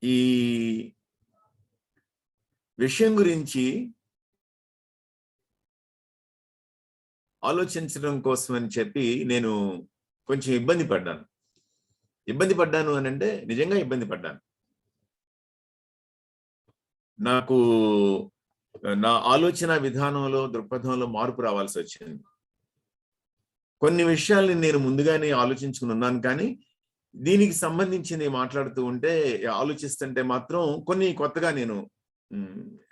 ఈ విషయం గురించి ఆలోచించడం కోసం అని చెప్పి నేను కొంచెం ఇబ్బంది పడ్డాను అని అంటే నిజంగా ఇబ్బంది పడ్డాను. నాకు నా ఆలోచన విధానంలో దృక్పథంలో మార్పు రావాల్సి వచ్చింది. కొన్ని విషయాల్ని నేను ముందుగానే ఆలోచించుకుని ఉన్నాను, కానీ దీనికి సంబంధించింది మాట్లాడుతూ ఉంటే ఆలోచిస్తుంటే మాత్రం కొన్ని కొత్తగా నేను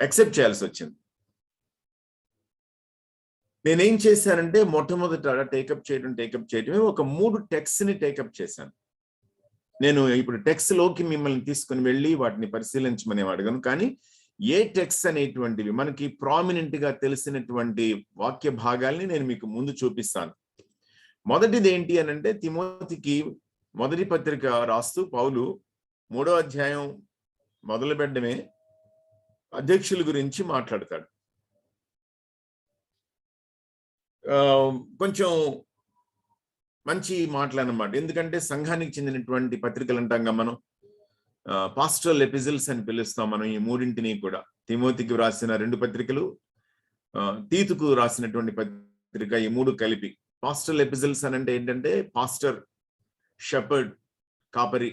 యాక్సెప్ట్ చేయాల్సి వచ్చింది. నేనేం చేశానంటే మొట్టమొదట టేకప్ చేయడమే ఒక 3 టెక్స్ట్ని టేకప్ చేశాను. నేను ఇప్పుడు టెక్స్ట్ లోకి మిమ్మల్ని తీసుకుని వెళ్ళి వాటిని పరిశీలించమని అడగను, కానీ ఏ టెక్స్ట్ అనేటువంటివి మనకి ప్రామినెంట్ గా తెలిసినటువంటి వాక్య భాగాల్ని నేను మీకు ముందు చూపిస్తాను. మొదటిది ఏంటి అని అంటే తిమోతికి మొదటి పత్రిక రాస్తూ పౌలు 3వ అధ్యాయం మొదలు పెట్టడమే అధ్యక్షుల గురించి మాట్లాడతాడు. కొంచెం మంచి మాటలు అన్నమాట. ఎందుకంటే సంఘానికి చెందినటువంటి పత్రికలు అంటాం మనం, పాస్టరల్ ఎపిజిల్స్ అని పిలుస్తాం మనం ఈ మూడింటిని కూడా. తిమోతికి రాసిన 2 పత్రికలు, తీతుకు రాసినటువంటి పత్రిక, ఈ 3 కలిపి పాస్టరల్ ఎపిజిల్స్ అని అంటే ఏంటంటే పాస్టర్, షెపర్డ్, కాపరి.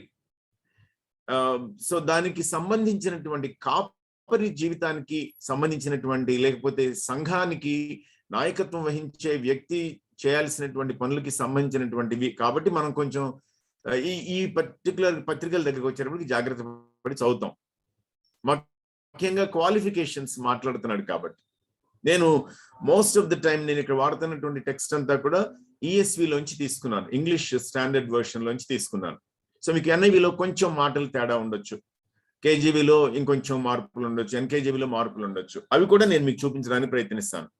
సో దానికి సంబంధించినటువంటి కాపరి జీవితానికి సంబంధించినటువంటి, లేకపోతే సంఘానికి నాయకత్వం వహించే వ్యక్తి చేయాల్సినటువంటి పనులకి సంబంధించినటువంటివి కాబట్టి మనం కొంచెం ఈ పర్టికులర్ పత్రికల దగ్గరికి వచ్చేటప్పటికి జాగ్రత్త పడి చదువుతాం. ముఖ్యంగా క్వాలిఫికేషన్స్ మాట్లాడుతున్నాడు కాబట్టి నేను మోస్ట్ ఆఫ్ ద టైం నేను ఇక్కడ వాడుతున్నటువంటి టెక్స్ట్ అంతా కూడా ఈఎస్విలోంచి తీసుకున్నాను, ఇంగ్లీష్ స్టాండర్డ్ వర్షన్ లోంచి తీసుకున్నాను. సో మీకు ఎన్ఐవిలో కొంచెం మాటలు తేడా ఉండొచ్చు, కేజీబీలో ఇంకొంచెం మార్పులు ఉండొచ్చు, ఎన్కేజీబీలో మార్పులు ఉండొచ్చు. అవి కూడా నేను మీకు చూపించడానికి ప్రయత్నిస్తాను.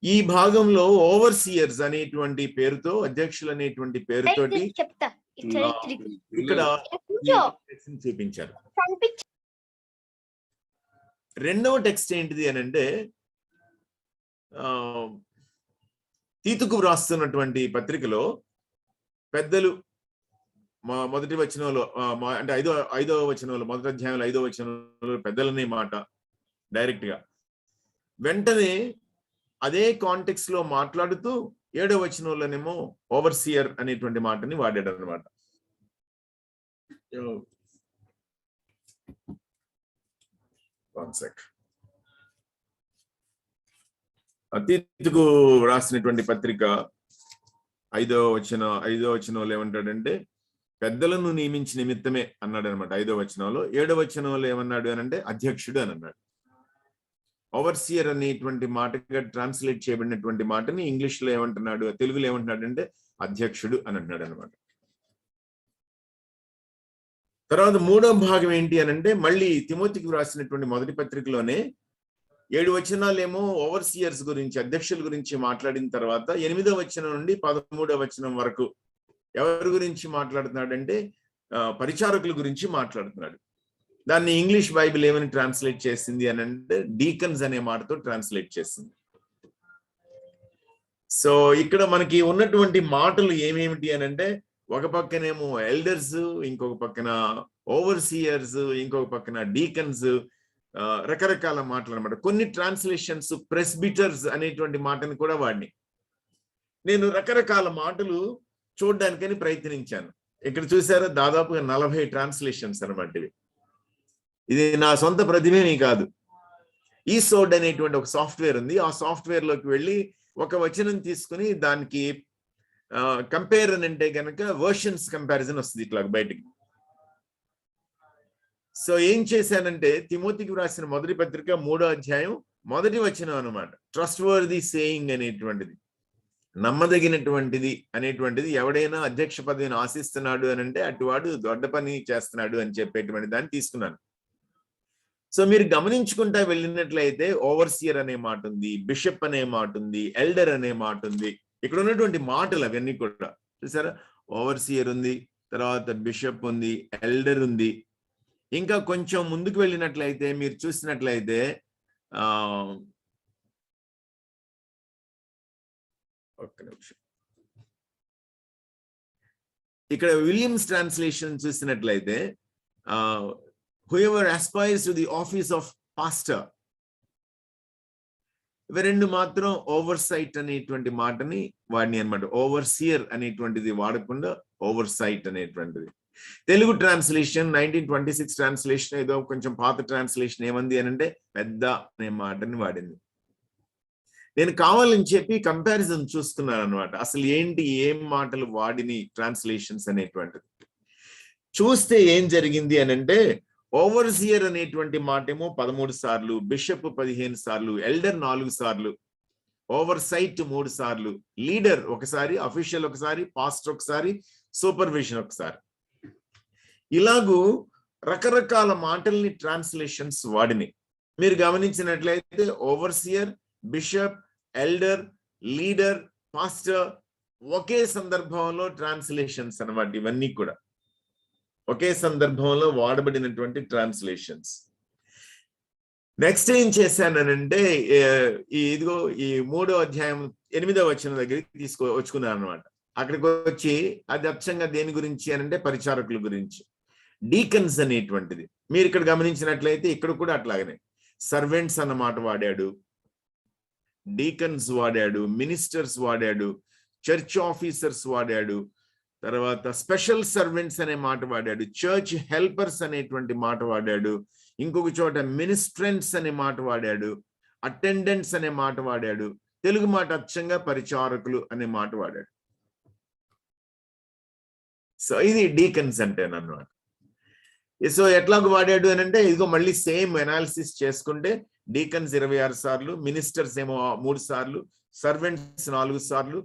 ఈ భాగంలో ఓవర్సియర్స్ అనేటువంటి పేరుతో, అధ్యక్షులు అనేటువంటి పేరుతోటి ఇక్కడ చూపించారు. రెండవ టెక్స్ట్ ఏంటిది అని అంటే తీతుకు వ్రాస్తున్నటువంటి పత్రికలో పెద్దలు మొదటి వచనంలో అంటే ఐదవ వచనంలో, మొదటి అధ్యాయంలో 5వ వచనంలో పెద్దలనే మాట డైరెక్ట్ గా, వెంటనే అదే కాంటెక్స్ట్ లో మాట్లాడుతూ 7వ వచనంలోనేమో ఓవర్సియర్ అనేటువంటి మాటని వాడాడు అనమాట. తీతుకు రాసినటువంటి పత్రిక 5వ వచనంలో ఏమంటాడంటే పెద్దలను నియమించి నిమిత్తమే అన్నాడు అనమాట 5వ వచనంలో. 7వ వచనంలో ఏమన్నాడు అని అంటే అధ్యక్షుడు అని అన్నాడు. ఓవర్సియర్ అనేటువంటి మాటగా ట్రాన్స్లేట్ చేయబడినటువంటి మాటని ఇంగ్లీష్ లో ఏమంటున్నాడు, తెలుగులో ఏమంటున్నాడు అంటే అధ్యక్షుడు అని అంటున్నాడు అనమాట. తర్వాత 3వ భాగం ఏంటి అని అంటే మళ్ళీ తిమోతికి రాసినటువంటి మొదటి పత్రికలోనే 7 వచనాలేమో ఓవర్సియర్స్ గురించి, అధ్యక్షుల గురించి మాట్లాడిన తర్వాత 8వ వచనం నుండి 13వ వచనం వరకు ఎవరి గురించి మాట్లాడుతున్నాడంటే పరిచారకుల గురించి మాట్లాడుతున్నాడు. దాన్ని ఇంగ్లీష్ బైబిల్ ఏమని ట్రాన్స్లేట్ చేసింది అని అంటే డీకన్స్ అనే మాటతో ట్రాన్స్లేట్ చేసింది. సో ఇక్కడ మనకి ఉన్నటువంటి మాటలు ఏమేమిటి అని అంటే ఒక పక్కనేమో ఎల్డర్స్, ఇంకొక పక్కన ఓవర్సియర్స్, ఇంకొక పక్కన డీకన్స్, రకరకాల మాటలు అనమాట. కొన్ని ట్రాన్స్లేషన్స్ ప్రెస్బిటర్స్ అనేటువంటి మాటని కూడా వాడిని. నేను రకరకాల మాటలు చూడడానికని ప్రయత్నించాను. ఇక్కడ చూసారా దాదాపుగా 40 ట్రాన్స్లేషన్స్ అనమాట ఇవి. ఇది నా సొంత ప్రతిభేమీ కాదు. ఈసోడ్ అనేటువంటి ఒక సాఫ్ట్వేర్ ఉంది. ఆ సాఫ్ట్వేర్ లోకి వెళ్ళి ఒక వచనం తీసుకుని దానికి కంపేర్ అని అంటే కనుక వర్షన్స్ కంపారిజన్ వస్తుంది ఇట్లా బయటికి. సో ఏం చేశానంటే తిమోతికి రాసిన మొదటి పత్రిక 3వ అధ్యాయం మొదటి వచనం అనమాట. ట్రస్ట్ వర్ది సేయింగ్ అనేటువంటిది, నమ్మదగినటువంటిది అనేటువంటిది, ఎవడైనా అధ్యక్ష పదవిని ఆశిస్తున్నాడు అని అంటే అటువాడు దొడ్డ పని చేస్తున్నాడు అని చెప్పేటువంటి దాన్ని తీసుకున్నాను. సో మీరు గమనించుకుంటా వెళ్ళినట్లయితే ఓవర్సియర్ అనే మాట ఉంది, బిషప్ అనే మాట ఉంది, ఎల్డర్ అనే మాట ఉంది. ఇక్కడ ఉన్నటువంటి మాటలు అవన్నీ కూడా చూసారా, ఓవర్సియర్ ఉంది, తర్వాత బిషప్ ఉంది, ఎల్డర్ ఉంది. ఇంకా కొంచెం ముందుకు వెళ్ళినట్లయితే మీరు చూసినట్లయితే ఒక్క నిమిషం, ఇక్కడ విలియమ్స్ ట్రాన్స్లేషన్ చూసినట్లయితే whoever aspires to the office of pastor. ఇవి రెండు మాత్రం ఓవర్ సైట్ అనేటువంటి మాటని వాడిని అనమాట. ఓవర్సియర్ అనేటువంటిది వాడకుండా ఓవర్ సైట్ అనేటువంటిది. తెలుగు ట్రాన్స్లేషన్ 1926 ట్రాన్స్లేషన్ ఏదో కొంచెం పాత ట్రాన్స్లేషన్ ఏమంది అని అంటే పెద్ద అనే మాటని వాడింది. నేను కావాలని చెప్పి కంపారిజన్ చూస్తున్నాను అనమాట. అసలు ఏంటి, ఏం మాటలు వాడిని ట్రాన్స్లేషన్స్ అనేటువంటిది చూస్తే ఏం జరిగింది అని అంటే, ఓవర్సియర్ అనేటువంటి మాట ఏమో 13 సార్లు, బిషప్ 15 సార్లు, ఎల్డర్ 4 సార్లు, ఓవర్ సైట్ 3 సార్లు, లీడర్ ఒకసారి, అఫీషియల్ ఒకసారి, పాస్టర్ ఒకసారి, సూపర్విజన్ ఒకసారి. ఇలాగూ రకరకాల మాటల్ని ట్రాన్స్లేషన్స్ వాడినాయి. మీరు గమనించినట్లయితే overseer, bishop, elder, leader, pastor ఒకే సందర్భంలో ట్రాన్స్లేషన్స్ అన్నమాట. ఇవన్నీ కూడా ఒకే సందర్భంలో వాడబడినటువంటి ట్రాన్స్లేషన్స్. నెక్స్ట్ ఏం చేశానంటే, ఇదిగో ఈ 3వ అధ్యాయం 8వ వచనం దగ్గరికి వచ్చుకున్నాను అనమాట. అక్కడికి వచ్చి అది అచ్చంగా దేని గురించి అని అంటే పరిచారకుల గురించి, డీకన్స్ అనేటువంటిది. మీరు ఇక్కడ గమనించినట్లయితే ఇక్కడ కూడా అట్లాగనే సర్వెంట్స్ అన్నమాట వాడాడు, డీకన్స్ వాడాడు, మినిస్టర్స్ వాడాడు, చర్చ్ ఆఫీసర్స్ వాడాడు, తర్వాత స్పెషల్ సర్వెంట్స్ అనే మాట వాడాడు, చర్చ్ హెల్పర్స్ అనేటువంటి మాట వాడాడు, ఇంకొక చోట మినిస్ట్రెంట్స్ అనే మాట వాడాడు, అటెండెంట్స్ అనే మాట వాడాడు, తెలుగు మాట అచ్చంగా పరిచారకులు అనే మాట వాడాడు. సో ఇది డీకన్స్ అంటే అన్నమాట. సో ఎట్లాగ వాడాడు అని అంటే, ఇదిగో మళ్ళీ సేమ్ అనాలిసిస్ చేసుకుంటే డీకన్స్ 26 సార్లు, మినిస్టర్స్ ఏమో 3 సార్లు, సర్వెంట్స్ 4 సార్లు,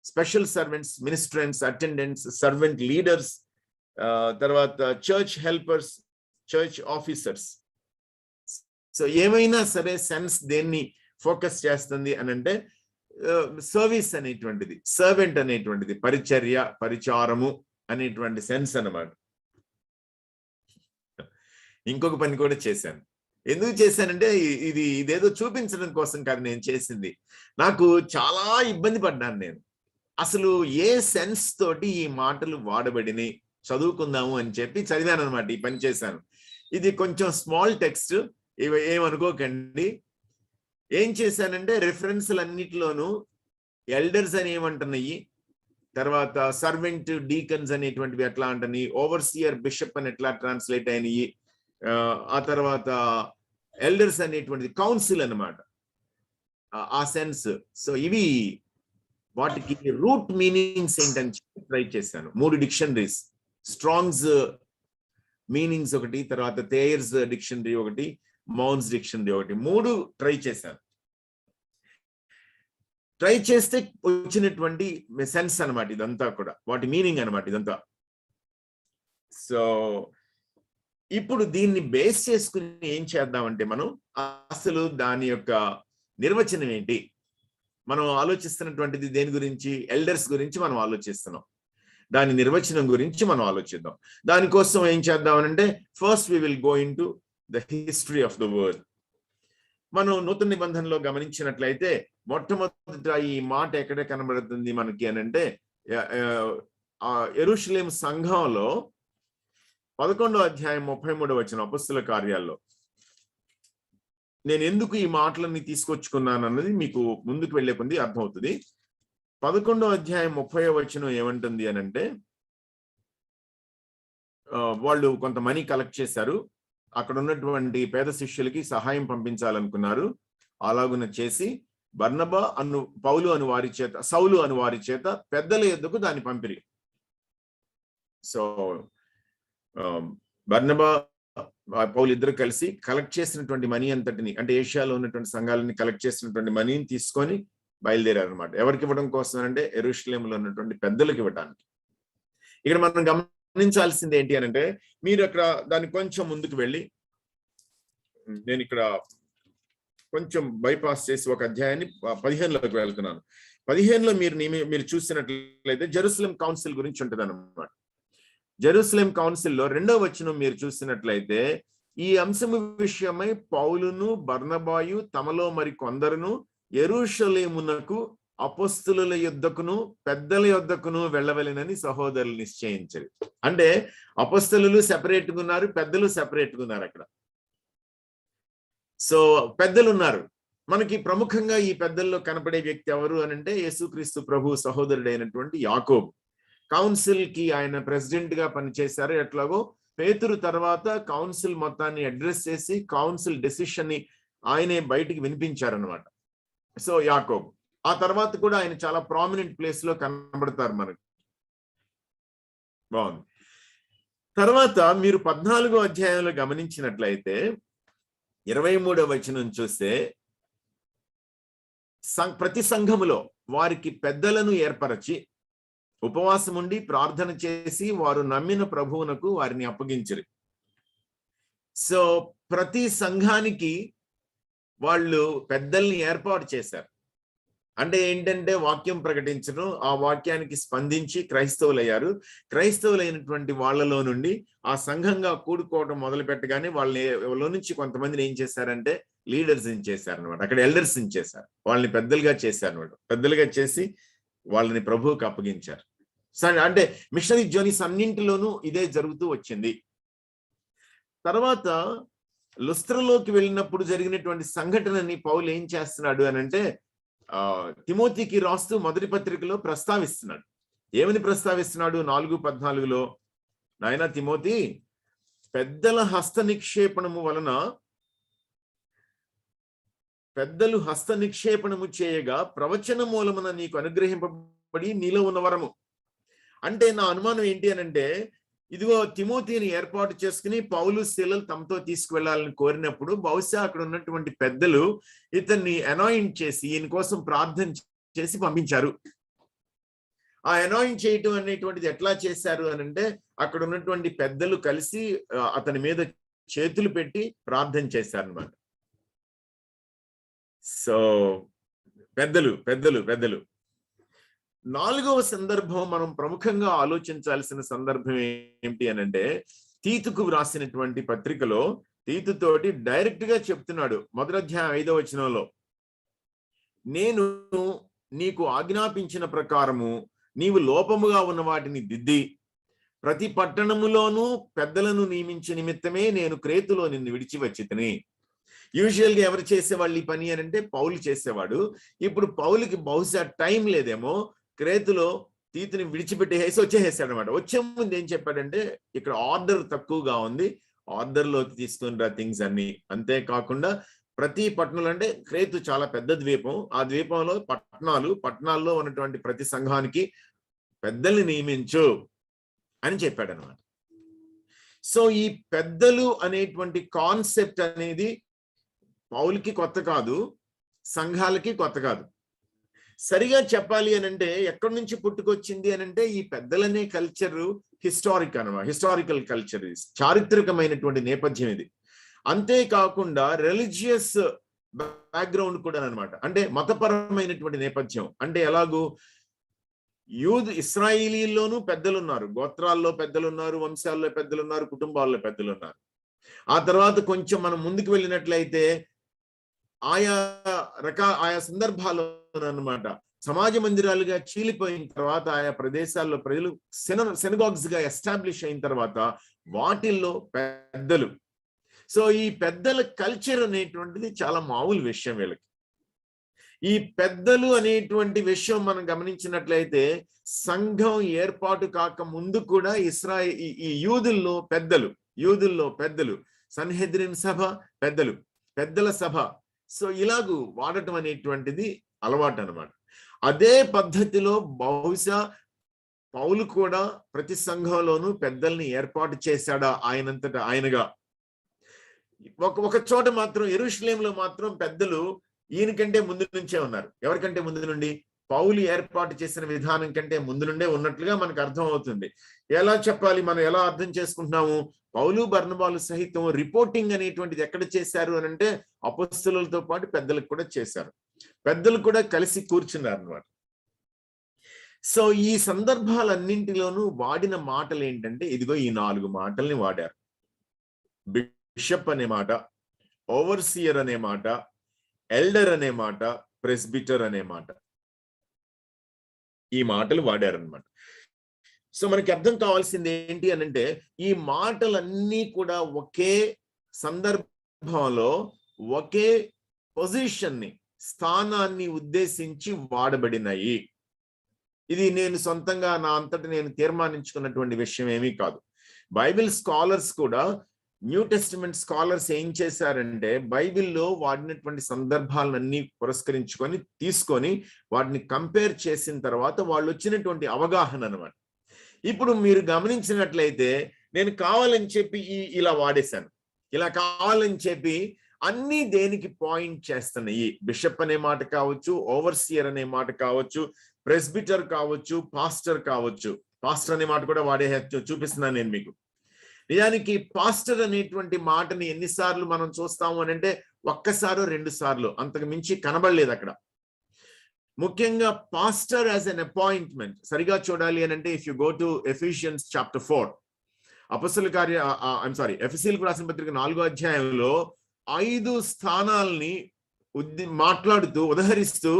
special servants, ministrants, attendants, servant leaders, తర్వాత church helpers, church officers. So ఏమైనా సరే సెన్స్ దేన్ని ఫోకస్ చేస్తుంది అని అంటే సర్వీస్ అనేటువంటిది, సర్వెంట్ అనేటువంటిది, పరిచర్య, పరిచారము అనేటువంటి సెన్స్ అన్నమాట. ఇంకొక పని కూడా చేశాను. ఎందుకు చేశానంటే ఇదేదో చూపించడం కోసం కాదు నేను చేసింది. నాకు చాలా ఇబ్బంది పడ్డాను నేను. అసలు ఏ సెన్స్ తోటి ఈ మాటలు వాడబడినాయి చదువుకుందాము అని చెప్పి చదివాను అనమాట. ఈ పని చేశాను. ఇది కొంచెం స్మాల్ టెక్స్ట్, ఇవి ఏమనుకోకండి. ఏం చేశానంటే రెఫరెన్స్లు అన్నిటిలోనూ ఎల్డర్స్ అని ఏమంటున్నాయి, తర్వాత సర్వెంట్, డీకన్స్ అనేటువంటివి ఎట్లా అంటున్నాయి, ఓవర్సియర్, బిషప్ అని ఎట్లా ట్రాన్స్లేట్ అయినాయి, ఆ తర్వాత ఎల్డర్స్ అనేటువంటిది కౌన్సిల్ అన్నమాట, ఆ సెన్స్. సో ఇవి వాటికి రూట్ మీనింగ్స్ ఏంటని ట్రై చేశాను. 3 డిక్షనరీస్, స్ట్రాంగ్స్ మీనింగ్స్ ఒకటి, తర్వాత థేయర్స్ డిక్షనరీ ఒకటి, మౌన్స్ డిక్షనరీ ఒకటి, 3 ట్రై చేశాను. ట్రై చేస్తే వచ్చినటువంటి సెన్స్ అనమాట ఇదంతా కూడా, వాటి మీనింగ్ అనమాట ఇదంతా. సో ఇప్పుడు దీన్ని బేస్ చేసుకుని ఏం చేద్దామంటే, మనం అసలు దాని యొక్క నిర్వచనం ఏంటి, మనం ఆలోచిస్తున్నటువంటిది దేని గురించి, ఎల్డర్స్ గురించి మనం ఆలోచిస్తున్నాం, దాని నిర్వచనం గురించి మనం ఆలోచిద్దాం. దానికోసం ఏం చేద్దామనంటే, first we will go in to the history of the word. మనం నూతన నిబంధనలో గమనించినట్లయితే మొట్టమొదట ఈ మాట ఎక్కడ కనబడుతుంది మనకి అని అంటే, యెరూషలేము సంఘంలో 11వ అధ్యాయం 33వ వచనం, అపొస్తలుల కార్యాల్లో. నేను ఎందుకు ఈ మాటలన్నీ తీసుకొచ్చుకున్నాను అన్నది మీకు ముందుకు వెళ్లే కొద్ది అర్థమవుతుంది. 11వ అధ్యాయం 30వ వచనం ఏమంటుంది అని అంటే, వాళ్ళు కొంత మనీ కలెక్ట్ చేశారు, అక్కడ ఉన్నటువంటి పేద శిష్యులకి సహాయం పంపించాలనుకున్నారు. అలాగున చేసి బర్నబా పౌలు అను వారి చేత, సౌలు అను వారి చేత పెద్దల యొద్దకు దాన్ని పంపిరి. సో బర్నబా, పౌలు ఇద్దరు కలిసి కలెక్ట్ చేసినటువంటి మనీ అంతటిని, అంటే ఏషియాలో ఉన్నటువంటి సంఘాలని కలెక్ట్ చేసినటువంటి మనీని తీసుకొని బయలుదేరారు అనమాట. ఎవరికి ఇవ్వడం కోసం అంటే యెరూషలేములో ఉన్నటువంటి పెద్దలకు ఇవ్వడానికి. ఇక్కడ మనం గమనించాల్సింది ఏంటి అని అంటే, మీరు అక్కడ దాన్ని కొంచెం ముందుకు వెళ్ళి, నేను ఇక్కడ కొంచెం బైపాస్ చేసి ఒక అధ్యాయాన్ని 15లోకి వెళ్తున్నాను. 15లో మీరు చూసినట్లయితే జెరూసలేం కౌన్సిల్ గురించి ఉంటుంది అన్నమాట. జెరూసలేం కౌన్సిల్లో 2వ వచనం మీరు చూసినట్లయితే, ఈ అంశము విషయమై పౌలును బర్నబాయు తమలో మరి కొందరును యెరూషలేమునకు అపొస్తలుల యొద్దకును పెద్దల యొద్దకును వెళ్ళవలెనని సహోదరులు నిశ్చయించరు. అంటే అపొస్తలులు సెపరేట్గా ఉన్నారు, పెద్దలు సెపరేట్గా ఉన్నారు అక్కడ. సో పెద్దలు ఉన్నారు. మనకి ప్రముఖంగా ఈ పెద్దల్లో కనపడే వ్యక్తి ఎవరు అనంటే యేసుక్రీస్తు ప్రభు సహోదరుడైనటువంటి యాకోబు. కౌన్సిల్ కి ఆయన ప్రెసిడెంట్ గా పనిచేశారు. ఎట్లాగో పేతురు తర్వాత కౌన్సిల్ మొత్తాన్ని అడ్రస్ చేసి కౌన్సిల్ డెసిషన్ ని ఆయనే బయటికి వినిపించారనమాట. సో యాకోబు ఆ తర్వాత కూడా ఆయన చాలా ప్రామినెంట్ ప్లేస్ లో కనబడతారు మనకు. బాగుంది. తర్వాత మీరు 14వ అధ్యాయంలో గమనించినట్లయితే 23వ వచనం చూస్తే ప్రతి సంఘములో వారికి పెద్దలను ఏర్పరచి ఉపవాసం ఉండి ప్రార్థన చేసి వారు నమ్మిన ప్రభువునకు వారిని అప్పగించరు. సో ప్రతి సంఘానికి వాళ్ళు పెద్దల్ని ఏర్పాటు చేశారు. అంటే ఏంటంటే వాక్యం ప్రకటించడం, ఆ వాక్యానికి స్పందించి క్రైస్తవులయ్యారు. క్రైస్తవులైనటువంటి వాళ్ళలో నుండి ఆ సంఘంగా కూడుకోవడం మొదలు పెట్టగానే వాళ్ళలో నుంచి కొంతమందిని ఏం చేశారంటే లీడర్స్ చేశారు అనమాట. అక్కడ ఎల్డర్స్ చేశారు, వాళ్ళని పెద్దలుగా చేశారు అనమాట. పెద్దలుగా చేసి వాళ్ళని ప్రభువుకి అప్పగించారు. అంటే మిషనరీ జర్నీస్ అన్నింటిలోనూ ఇదే జరుగుతూ వచ్చింది. తర్వాత లుస్త్రలోకి వెళ్ళినప్పుడు జరిగినటువంటి సంఘటనని పౌలు ఏం చేస్తున్నాడు అని అంటే తిమోతికి రాస్తూ మొదటి పత్రికలో ప్రస్తావిస్తున్నాడు. ఏమని ప్రస్తావిస్తున్నాడు? 4:14లో, నాయనా తిమోతి, పెద్దల హస్త నిక్షేపణము వలన పెద్దలు హస్త నిక్షేపణము చేయగా ప్రవచన మూలమున నీకు అనుగ్రహింపబడి నీలో ఉన్న వరము. అంటే నా అనుమానం ఏంటి అనంటే, ఇదిగో తిమోతిని ఏర్పాటు చేసుకుని పౌలు శీలలు తమతో తీసుకువెళ్లాలని కోరినప్పుడు బహుశా అక్కడ ఉన్నటువంటి పెద్దలు ఇతన్ని అనాయింట్ చేసి ఈయన కోసం ప్రార్థన చేసి పంపించారు. ఆ అనాయింట్ చేయటం అనేటువంటిది ఎట్లా చేశారు అనంటే, అక్కడ ఉన్నటువంటి పెద్దలు కలిసి అతని మీద చేతులు పెట్టి ప్రార్థన చేశారన్నమాట. సో పెద్దలు పెద్దలు పెద్దలు 4వ సందర్భం మనం ప్రముఖంగా ఆలోచించాల్సిన సందర్భం ఏమిటి అనంటే, తీతుకు వ్రాసినటువంటి పత్రికలో తీతుతోటి డైరెక్ట్ గా చెప్తున్నాడు. మొదటి అధ్యాయం 5వ వచనంలో, నేను నీకు ఆజ్ఞాపించిన ప్రకారము నీవు లోపముగా ఉన్న వాటిని దిద్ది ప్రతి పట్టణములోనూ పెద్దలను నియమించే నిమిత్తమే నేను క్రేతులో నిన్ను విడిచి వచ్చితిని. యూజువల్ గా ఎవరు చేసేవాళ్ళు ఈ పని అని అంటే పౌలు చేసేవాడు. ఇప్పుడు పౌలుకి బహుశా టైం లేదేమో, క్రేతులో తీతుని విడిచిపెట్టేసి వచ్చేసాడు అనమాట. వచ్చే ముందు ఏం చెప్పాడంటే, ఇక్కడ ఆర్డర్ తక్కువగా ఉంది, ఆర్డర్లోకి తీసుకుని థింగ్స్ అన్ని. అంతేకాకుండా ప్రతి పట్టణంలో, అంటే క్రేతు చాలా పెద్ద ద్వీపం, ఆ ద్వీపంలో పట్టణాల్లో ఉన్నటువంటి ప్రతి సంఘానికి పెద్దల్ని నియమించు అని చెప్పాడు అనమాట. సో ఈ పెద్దలు అనేటువంటి కాన్సెప్ట్ అనేది పౌలుకి కొత్త కాదు, సంఘాలకి కొత్త కాదు. సరిగా చెప్పాలి అని అంటే ఎక్కడి నుంచి పుట్టుకొచ్చింది అని అంటే, ఈ పెద్దలనే కల్చర్ హిస్టారికల్ కల్చర్, చారిత్రకమైనటువంటి నేపథ్యం ఇది. అంతేకాకుండా రిలీజియస్ బ్యాక్గ్రౌండ్ కూడా అనమాట. అంటే మతపరమైనటువంటి నేపథ్యం. అంటే ఎలాగూ ఇస్రాయేలీల్లోనూ పెద్దలు ఉన్నారు, గోత్రాల్లో పెద్దలు ఉన్నారు, వంశాల్లో పెద్దలు ఉన్నారు, కుటుంబాల్లో పెద్దలు ఉన్నారు. ఆ తర్వాత కొంచెం మనం ముందుకు వెళ్ళినట్లయితే ఆయా సందర్భాల్లో అన్నమాట సమాజ మందిరాలుగా చీలిపోయిన తర్వాత ఆయా ప్రదేశాల్లో ప్రజలు సెనగాగ్స్ గా ఎస్టాబ్లిష్ అయిన తర్వాత వాటిల్లో పెద్దలు. సో ఈ పెద్దల కల్చర్ అనేటువంటిది చాలా మామూలు విషయం వీళ్ళకి. ఈ పెద్దలు అనేటువంటి విషయం మనం గమనించినట్లయితే సంఘం ఏర్పాటు కాక ముందు కూడా ఈ యూదుల్లో పెద్దలు సన్హెద్రిన్ సభ, పెద్దల సభ. సో ఇలాగూ వాడటం అనేటువంటిది అలవాటు అనమాట. అదే పద్ధతిలో బహుశా పౌలు కూడా ప్రతి సంఘంలోనూ పెద్దల్ని ఏర్పాటు చేశాడా ఆయనంతటా ఆయనగా. ఒక చోట మాత్రం యెరూషలేములో మాత్రం పెద్దలు ఈయనకంటే ముందు నుంచే ఉన్నారు. ఎవరికంటే ముందు నుండి? పౌలు ఏర్పాటు చేసిన విధానం కంటే ముందు నుండే ఉన్నట్లుగా మనకు అర్థం అవుతుంది. ఎలా చెప్పాలి, మనం ఎలా అర్థం చేసుకుంటున్నాము? పౌలు బర్నబాలు సహితం రిపోర్టింగ్ అనేటువంటిది ఎక్కడ చేశారు అని అంటే అపొస్తలులతో పాటు పెద్దలకు కూడా చేశారు. పెద్దలు కూడా కలిసి కూర్చున్నారు అన్నమాట. సో ఈ సందర్భాలన్నింటిలోనూ వాడిన మాటలు ఏంటంటే, ఇదిగో ఈ 4 మాటల్ని వాడారు. బిషప్ అనే మాట, ఓవర్సియర్ అనే మాట, ఎల్డర్ అనే మాట, ప్రెస్బిటర్ అనే మాట. ఈ మాటలు వాడారనమాట. సో మనకి అర్థం కావాల్సింది ఏంటి అనంటే, ఈ మాటలన్నీ కూడా ఒకే సందర్భంలో ఒకే పొజిషన్ని, స్థానాన్ని ఉద్దేశించి వాడబడినాయి. ఇది నేను సొంతంగా నా అంతటి నేను తీర్మానించుకున్నటువంటి విషయం ఏమీ కాదు. బైబిల్ స్కాలర్స్ కూడా, న్యూ టెస్టిమెంట్ స్కాలర్స్ ఏం చేశారంటే, బైబిల్లో వాడినటువంటి సందర్భాలన్నీ పురస్కరించుకొని తీసుకొని వాటిని కంపేర్ చేసిన తర్వాత వాళ్ళు వచ్చినటువంటి అవగాహన అన్నమాట. ఇప్పుడు మీరు గమనించినట్లయితే నేను కావాలని చెప్పి ఇలా వాడేశాను, ఇలా కావాలని చెప్పి అన్ని దేనికి పాయింట్ చేస్తున్నాయి. బిషప్ అనే మాట కావచ్చు, ఓవర్సియర్ అనే మాట కావచ్చు, ప్రెస్బిటర్ కావచ్చు, పాస్టర్ కావచ్చు. పాస్టర్ అనే మాట కూడా వాడే చూపిస్తున్నాను నేను మీకు. నిజానికి పాస్టర్ అనేటువంటి మాటని ఎన్నిసార్లు మనం చూస్తాము అని అంటే, ఒక్కసారో 2 సార్లు, అంతకు మించి కనబడలేదు అక్కడ. ముఖ్యంగా పాస్టర్ యాజ్ అన్ అపాయింట్మెంట్ సరిగా చూడాలి అని అంటే, if you go to Ephesians chapter 4, ఎఫెసీయులకు రాసిన పత్రిక 4వ అధ్యాయంలో 5 స్థానాల్ని మాట్లాడుతూ ఉదహరిస్తూ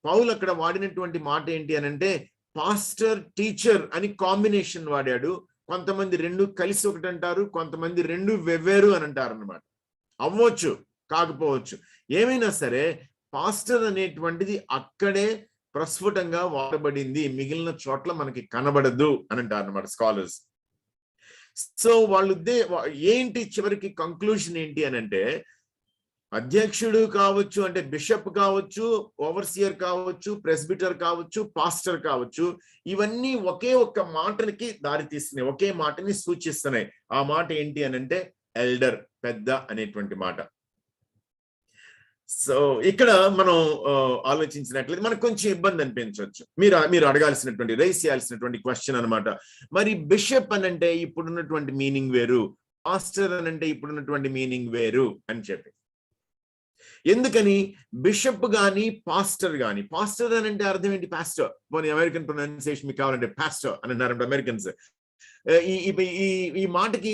పౌలు అక్కడ వాడినటువంటి మాట ఏంటి అని అంటే, పాస్టర్ టీచర్ అని కాంబినేషన్ వాడాడు. కొంతమంది 2 కలిసి ఒకటి అంటారు, కొంతమంది 2 వెవ్వేరు అని అంటారు అన్నమాట. అవ్వచ్చు, కాకపోవచ్చు. ఏమైనా సరే పాస్టర్ అనేటువంటిది అక్కడే ప్రస్ఫుటంగా వాడబడింది, మిగిలిన చోట్ల మనకి కనబడదు అని అంటారు అన్నమాట స్కాలర్స్. సో వాళ్ళు ఏంటి చివరికి కంక్లూషన్ ఏంటి అని అంటే, అధ్యక్షుడు కావచ్చు, అంటే బిషప్ కావచ్చు, ఓవర్సియర్ కావచ్చు, ప్రెస్బిటర్ కావచ్చు, పాస్టర్ కావచ్చు, ఇవన్నీ ఒకే ఒక్క మాటనికి దారి తీస్తున్నాయి, ఒకే మాటని సూచిస్తున్నాయి. ఆ మాట ఏంటి అని అంటే ఎల్డర్, పెద్ద అనేటువంటి మాట. సో ఇక్కడ మనం ఆలోచించినట్లయితే మనకు కొంచెం ఇబ్బంది అనిపించవచ్చు. మీరు అడగాల్సినటువంటి, రైస్ చేయాల్సినటువంటి క్వశ్చన్ అనమాట. మరి బిషప్ అని అంటే ఇప్పుడున్నటువంటి మీనింగ్ వేరు, పాస్టర్ అని అంటే ఇప్పుడున్నటువంటి మీనింగ్ వేరు అని చెప్పి. ఎందుకని బిషప్ గాని పాస్టర్ గాని, పాస్టర్ అని అంటే అర్థం ఏంటి? పాస్టర్. పోనీ అమెరికన్ ప్రొనౌన్సియేషన్ మీకు కావాలంటే పాస్టర్ అని అన్నారంట అమెరికన్స్. ఈ మాటకి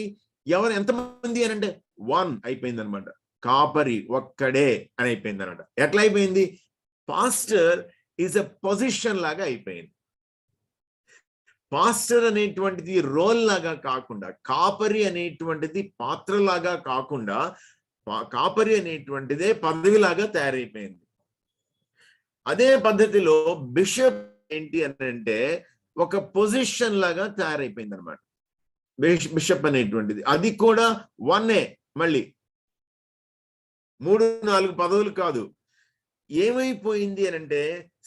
ఎంతమంది అని అంటే 1 అయిపోయింది అనమాట. కాపరి, ఒక్కడే అని అయిపోయింది అనమాట. ఎట్లా అయిపోయింది? పాస్టర్ ఈజ్ ఎ పొజిషన్ లాగా అయిపోయింది. పాస్టర్ అనేటువంటిది రోల్ లాగా కాకుండా, కాపరి అనేటువంటిది పాత్రలాగా కాకుండా, కాపరి అనేటువంటిదే పదవిలాగా తయారైపోయింది. అదే పద్ధతిలో బిషప్ ఏంటి అని అంటే ఒక పొజిషన్ లాగా తయారైపోయింది అనమాట. బిషప్ అనేటువంటిది అది కూడా 1 మళ్ళీ 3-4 పదవులు కాదు. ఏమైపోయింది అని అంటే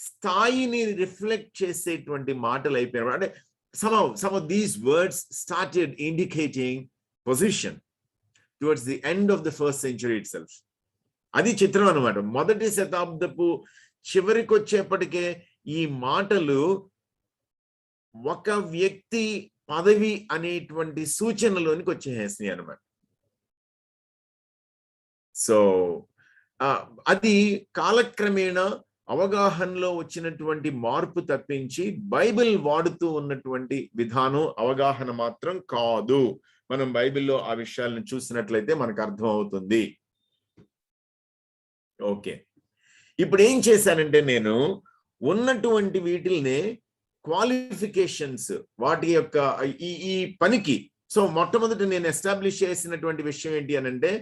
స్థాయిని రిఫ్లెక్ట్ చేసేటువంటి మాటలు అయిపోయారు. అంటే some of these words started indicating position towards the end of the first century itself. అది చిత్రం అన్నమాట. మొదటి శతాబ్దపు చివరికి వచ్చేప్పటికే ఈ మాటలు ఒక వ్యక్తి పదవి అనేటువంటి సూచనలోనికి వచ్చేసినాయి అన్నమాట. సో అది కాలక్రమేణా అవగాహనలో వచ్చినటువంటి మార్పు తప్పించి బైబిల్ వాడుతూ ఉన్నటువంటి విధానం, అవగాహన మాత్రం కాదు. మనం బైబిల్లో ఆ విషయాలను చూసినట్లయితే మనకు అర్థం అవుతుంది. ఓకే, ఇప్పుడు ఏం చేశానంటే నేను ఉన్నటువంటి వీటిల్నే క్వాలిఫికేషన్స్, వాటి యొక్క ఈ పనికి, సో మొట్టమొదటి నేను ఎస్టాబ్లిష్ చేసినటువంటి విషయం ఏంటి అనంటే,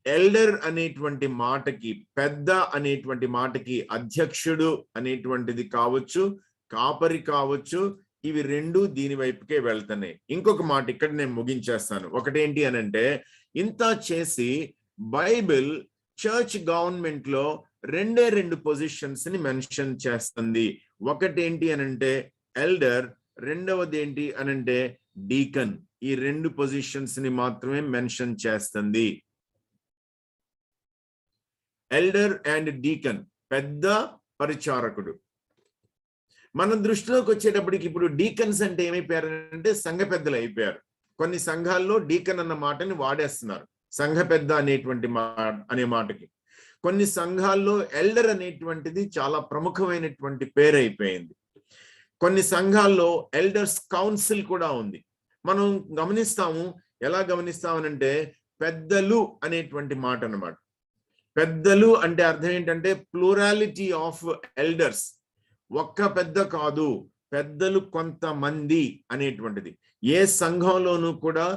ఎల్డర్ అనేటువంటి మాటకి, పెద్ద అనేటువంటి మాటకి అధ్యక్షుడు అనేటువంటిది కావచ్చు, కాపరి కావచ్చు, ఇవి 2 దీని వైపుకే వెళ్తున్నాయి. ఇంకొక మాట ఇక్కడ నేను ముగించేస్తాను. ఒకటేంటి అనంటే, ఇంత చేసి బైబిల్ చర్చ్ గవర్నమెంట్ లో 2 పొజిషన్స్ ని మెన్షన్ చేస్తుంది. ఒకటేంటి అనంటే ఎల్డర్, రెండవది ఏంటి అనంటే డీకన్. ఈ 2 పొజిషన్స్ ని మాత్రమే మెన్షన్ చేస్తుంది. ఎల్డర్ అండ్ డీకన్, పెద్ద, పరిచారకుడు. మన దృష్టిలోకి వచ్చేటప్పటికి ఇప్పుడు డీకన్స్ అంటే ఏమైపోయారు అంటే సంఘ పెద్దలు అయిపోయారు. కొన్ని సంఘాల్లో డీకన్ అన్న మాటని వాడేస్తున్నారు సంఘ పెద్ద అనేటువంటి అనే మాటకి. కొన్ని సంఘాల్లో ఎల్డర్ అనేటువంటిది చాలా ప్రముఖమైనటువంటి పేరు అయిపోయింది. కొన్ని సంఘాల్లో ఎల్డర్స్ కౌన్సిల్ కూడా ఉంది. మనం గమనిస్తాము. ఎలా గమనిస్తామనంటే పెద్దలు అనేటువంటి మాట అన్నమాట. పెద్దలు అంటే అర్థం ఏంటంటే ప్లూరాలిటీ ఆఫ్ ఎల్డర్స్, ఒక్క పెద్ద కాదు, పెద్దలు కొంతమంది అనేటువంటిది. ఏ సంఘంలోనూ కూడా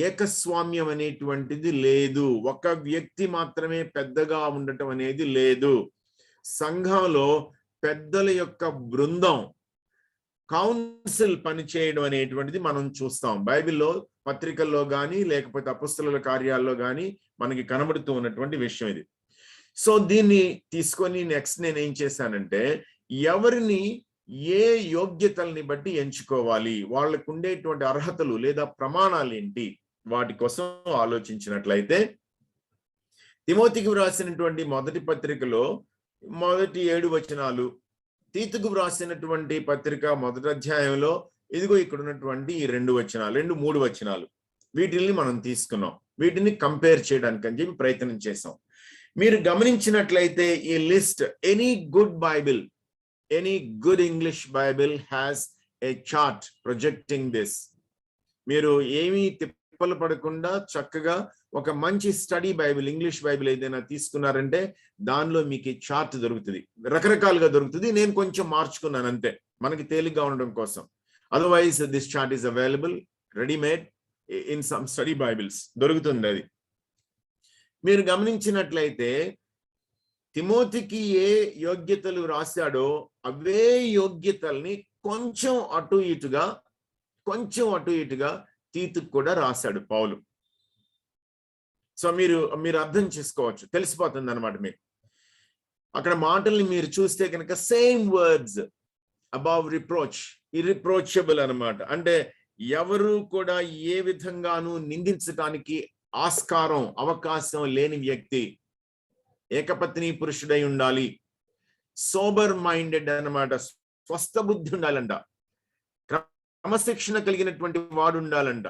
ఏకస్వామ్యం అనేటువంటిది లేదు. ఒక వ్యక్తి మాత్రమే పెద్దగా ఉండటం అనేది లేదు. సంఘంలో పెద్దల యొక్క బృందం, కౌన్సిల్ పనిచేయడం అనేటువంటిది మనం చూస్తాం. బైబిల్లో పత్రికల్లో కానీ లేకపోతే అపొస్తలుల కార్యాల్లో కానీ మనకి కనబడుతూ ఉన్నటువంటి విషయం ఇది. సో దీన్ని తీసుకొని నెక్స్ట్ నేను ఏం చేశానంటే, ఎవరిని ఏ యోగ్యతల్ని బట్టి ఎంచుకోవాలి, వాళ్ళకు ఉండేటువంటి అర్హతలు లేదా ప్రమాణాలు ఏంటి, వాటి కోసం ఆలోచించినట్లయితే తిమోతికి వ్రాసినటువంటి మొదటి పత్రికలో మొదటి 7 వచనాలు, తీతుకు వ్రాసినటువంటి పత్రిక మొదటి అధ్యాయంలో ఇదిగో ఇక్కడ ఉన్నటువంటి ఈ 2 వచనాలు, 3 వచనాలు, వీటిని మనం తీసుకున్నాం. వీటిని కంపేర్ చేయడానికి అని చెప్పి ప్రయత్నం చేసాం. మీరు గమనించినట్లయితే ఈ list, any good Bible, any good English Bible has a chart projecting this. మీరు ఏమీ తిప్పలు పడకుండా చక్కగా ఒక మంచి స్టడీ బైబిల్, ఇంగ్లీష్ బైబిల్ ఏదైనా తీసుకున్నారంటే దానిలో మీకు చార్ట్ దొరుకుతుంది. రకరకాలుగా దొరుకుతుంది. నేను కొంచెం మార్చుకున్నాను అంతే, మనకి తేలిగ్గా ఉండడం కోసం. Otherwise this chart is available readymade in some study Bibles, దొరుకుతుంది అది. మీరు గమనించినట్లయితే తిమోతికి ఏ యోగ్యతలు రాశాడో అవే యోగ్యతల్ని కొంచెం అటు ఇటుగా తీతుకు కూడా రాశాడు పౌలు. సో మీరు అర్థం చేసుకోవచ్చు, తెలిసిపోతుంది అనమాట మీకు. అక్కడ మాటల్ని మీరు చూస్తే కనుక సేమ్ వర్డ్స్ అబౌవ్ రిప్రోచ్, ఇర్రిప్రోచబుల్ అనమాట. అంటే ఎవరు కూడా ఏ విధంగానూ నిందించడానికి ఆస్కారం, అవకాశం లేని వ్యక్తి, ఏకపత్ని పురుషుడై ఉండాలి, సోబర్ మైండెడ్ అన్నమాట, స్వస్థ బుద్ధి ఉండాలంట, క్రమశిక్షణ కలిగినటువంటి వాడు ఉండాలంట.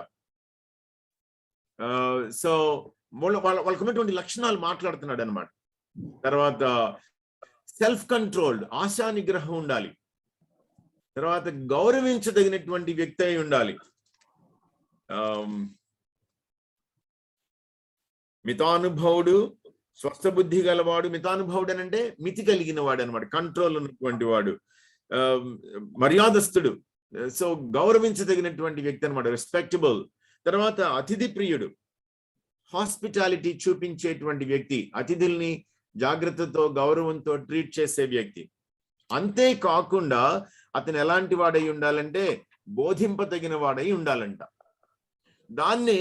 సో వాళ్ళకు ఉన్నటువంటి లక్షణాలు మాట్లాడుతున్నాడు అనమాట. తర్వాత సెల్ఫ్ కంట్రోల్డ్, ఆశా నిగ్రహం ఉండాలి. తర్వాత గౌరవించదగినటువంటి వ్యక్తి అయి ఉండాలి. మితానుభవుడు, స్వస్థ బుద్ధి గలవాడు. మితానుభవుడు అని అంటే మితి కలిగిన వాడు అనమాట, కంట్రోల్ ఉన్నటువంటి వాడు, మర్యాదస్తుడు. సో గౌరవించదగినటువంటి వ్యక్తి అనమాట, రెస్పెక్టబుల్. తర్వాత అతిథి ప్రియుడు, హాస్పిటాలిటీ చూపించేటువంటి వ్యక్తి, అతిథుల్ని జాగ్రత్తతో గౌరవంతో ట్రీట్ చేసే వ్యక్తి. అంతేకాకుండా అతను ఎలాంటి వాడై ఉండాలంటే బోధింపదగిన వాడై ఉండాలంట. దాన్నే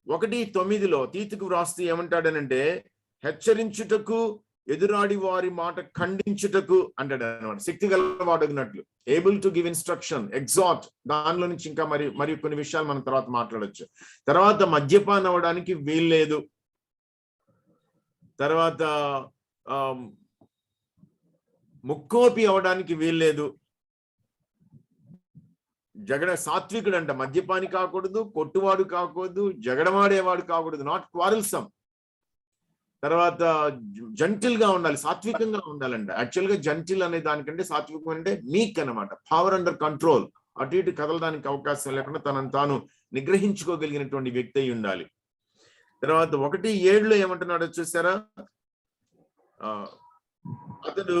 1:9 తీతుకు వ్రాస్తూ ఏమంటాడనంటే, హెచ్చరించుటకు, ఎదురాడి వారి మాట ఖండించుటకు అంటాడు అనమాట. శక్తి గలవాడగినట్లు, able to give instruction, exact. దానిలో నుంచి ఇంకా మరి కొన్ని విషయాలు మనం తర్వాత మాట్లాడొచ్చు. తర్వాత మద్యపానం అవ్వడానికి వీల్లేదు. తర్వాత ముక్కోపి అవడానికి వీల్లేదు. సాత్వికుడు అంట, మద్యపాని కాకూడదు, కొట్టువాడు కాకూడదు, జగడమాడేవాడు కాకూడదు, నాట్ క్వారల్సమ్. తర్వాత జంటిల్ గా ఉండాలి, సాత్వికంగా ఉండాలంట. యాక్చువల్ గా జంటిల్ అనే దానికంటే సాత్వికం అంటే మీక్ అన్నమాట, పవర్ అండర్ కంట్రోల్, అటు ఇటు కదలడానికి అవకాశం లేకుండా తనను తాను నిగ్రహించుకోగలిగినటువంటి వ్యక్తి అయి ఉండాలి. తర్వాత 1:7 ఏమంటున్నాడో చూసారా, అతడు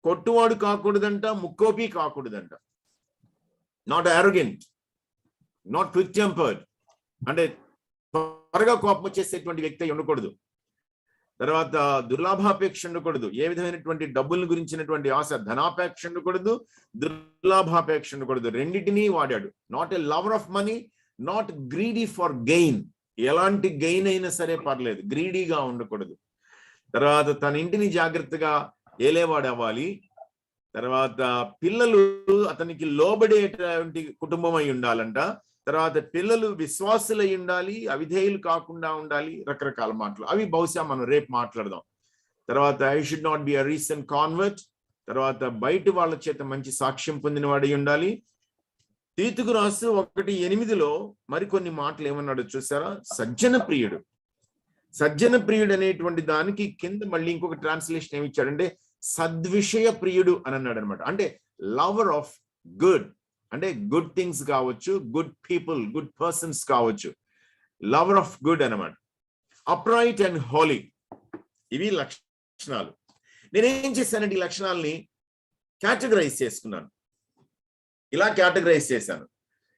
కొట్టువాడు కాకూడదంట, ముక్కోపి కాకూడదంట. Not arrogant, not quick tempered, అంటే త్వరగా కోపం వచ్చేసేటువంటి వ్యక్తి అయి ఉండకూడదు. తర్వాత దుర్లాభాపేక్ష ఉండకూడదు, ఏ విధమైనటువంటి డబ్బుల గురించినటువంటి ఆశ, ధనాపేక్ష ఉండకూడదు, దుర్లాభాపేక్ష ఉండకూడదు. రెండింటినీ వాడాడు. Not a lover of money, not greedy for gain, ఎలాంటి గెయిన్ అయినా సరే పర్లేదు, గ్రీడీగా ఉండకూడదు. తర్వాత తన ఇంటిని జాగ్రత్తగా ఏలేవాడు అవ్వాలి. తర్వాత పిల్లలు అతనికి లోబడేటువంటి కుటుంబం అయి ఉండాలంట. తర్వాత పిల్లలు విశ్వాసులై ఉండాలి, అవిధేయులు కాకుండా ఉండాలి. రకరకాల మాటలు, అవి బహుశా మనం రేపు మాట్లాడదాం. తర్వాత I should not be a recent convert. తర్వాత బయట వాళ్ళ చేత మంచి సాక్ష్యం పొందిన వాడై ఉండాలి. తీతుకు రాసు 1:8 మరికొన్ని మాటలు ఏమన్నాడో చూసారా, సజ్జన ప్రియుడు. సజ్జన ప్రియుడు అనేటువంటి దానికి కింద మళ్ళీ ఇంకొక ట్రాన్స్లేషన్ ఏమి ఇచ్చాడంటే సద్విషయ ప్రియుడు అని అన్నాడు అనమాట. అంటే లవర్ ఆఫ్ గుడ్, అంటే గుడ్ థింగ్స్ కావచ్చు, గుడ్ పీపుల్, గుడ్ పర్సన్స్ కావచ్చు, లవర్ ఆఫ్ గుడ్ అనమాట. అప్రైట్ అండ్ హోలీ, ఇవి లక్షణాలు. నేనేం చేశానంటే ఈ లక్షణాలని కేటగరైజ్ చేసుకున్నాను. ఇలా కేటగరైజ్ చేశాను.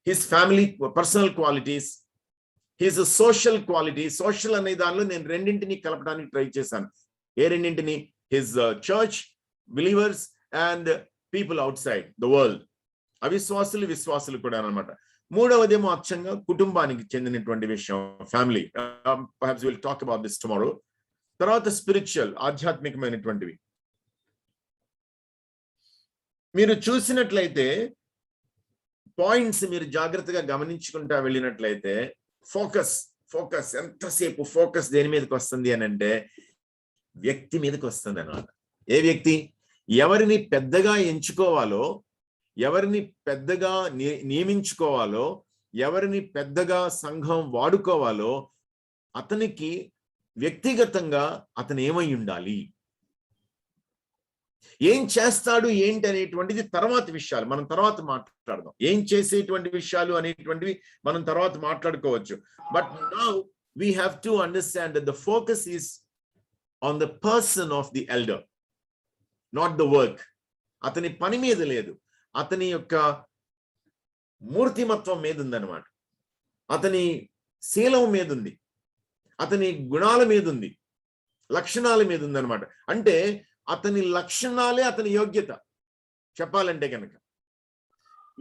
His family personal qualities, his social quality. Social అనే దానిలో నేను రెండింటిని కలపడానికి ట్రై చేశాను. ఏ రెండింటిని? His church, believers and people out side the world. అవిశ్వాసులు, విశ్వాసులు కూడా అనమాట. మూడవదేమో అచ్చంగా కుటుంబానికి చెందినటువంటి విషయం, family. Perhaps will talk about this tomorrow. తర్వాత స్పిరిచువల్, ఆధ్యాత్మికమైనటువంటివి. మీరు చూసినట్లయితే పాయింట్స్ మీరు జాగ్రత్తగా గమనించుకుంటా వెళ్ళినట్లయితే ఫోకస్ ఎంతసేపు ఫోకస్ దేని మీదకి వస్తుంది అని అంటే వ్యక్తి మీదకి వస్తుంది అన్నమాట. ఏ వ్యక్తి? ఎవరిని పెద్దగా ఎంచుకోవాలో, ఎవరిని పెద్దగా నియమించుకోవాలో, ఎవరిని పెద్దగా సంఘం వాడుకోవాలో అతనికి వ్యక్తిగతంగా అతను ఏమై ఉండాలి, ఏం చేస్తాడు ఏంటి అనేటువంటిది తర్వాత విషయాలు మనం తర్వాత మాట్లాడదాం. ఏం చేసేటువంటి విషయాలు అనేటువంటివి మనం తర్వాత మాట్లాడుకోవచ్చు. But now we have to understand that the focus is on the person of the elder, not the work. అతని పని మీద లేదు, అతని యొక్క మూర్తిమత్వం మీద ఉందన్నమాట. అతని శీలం మీద ఉంది, అతని గుణాల మీద ఉంది, లక్షణాల మీద ఉందన్నమాట. అంటే అతని లక్షణాలే అతని యోగ్యత చెప్పాలంటే కనుక.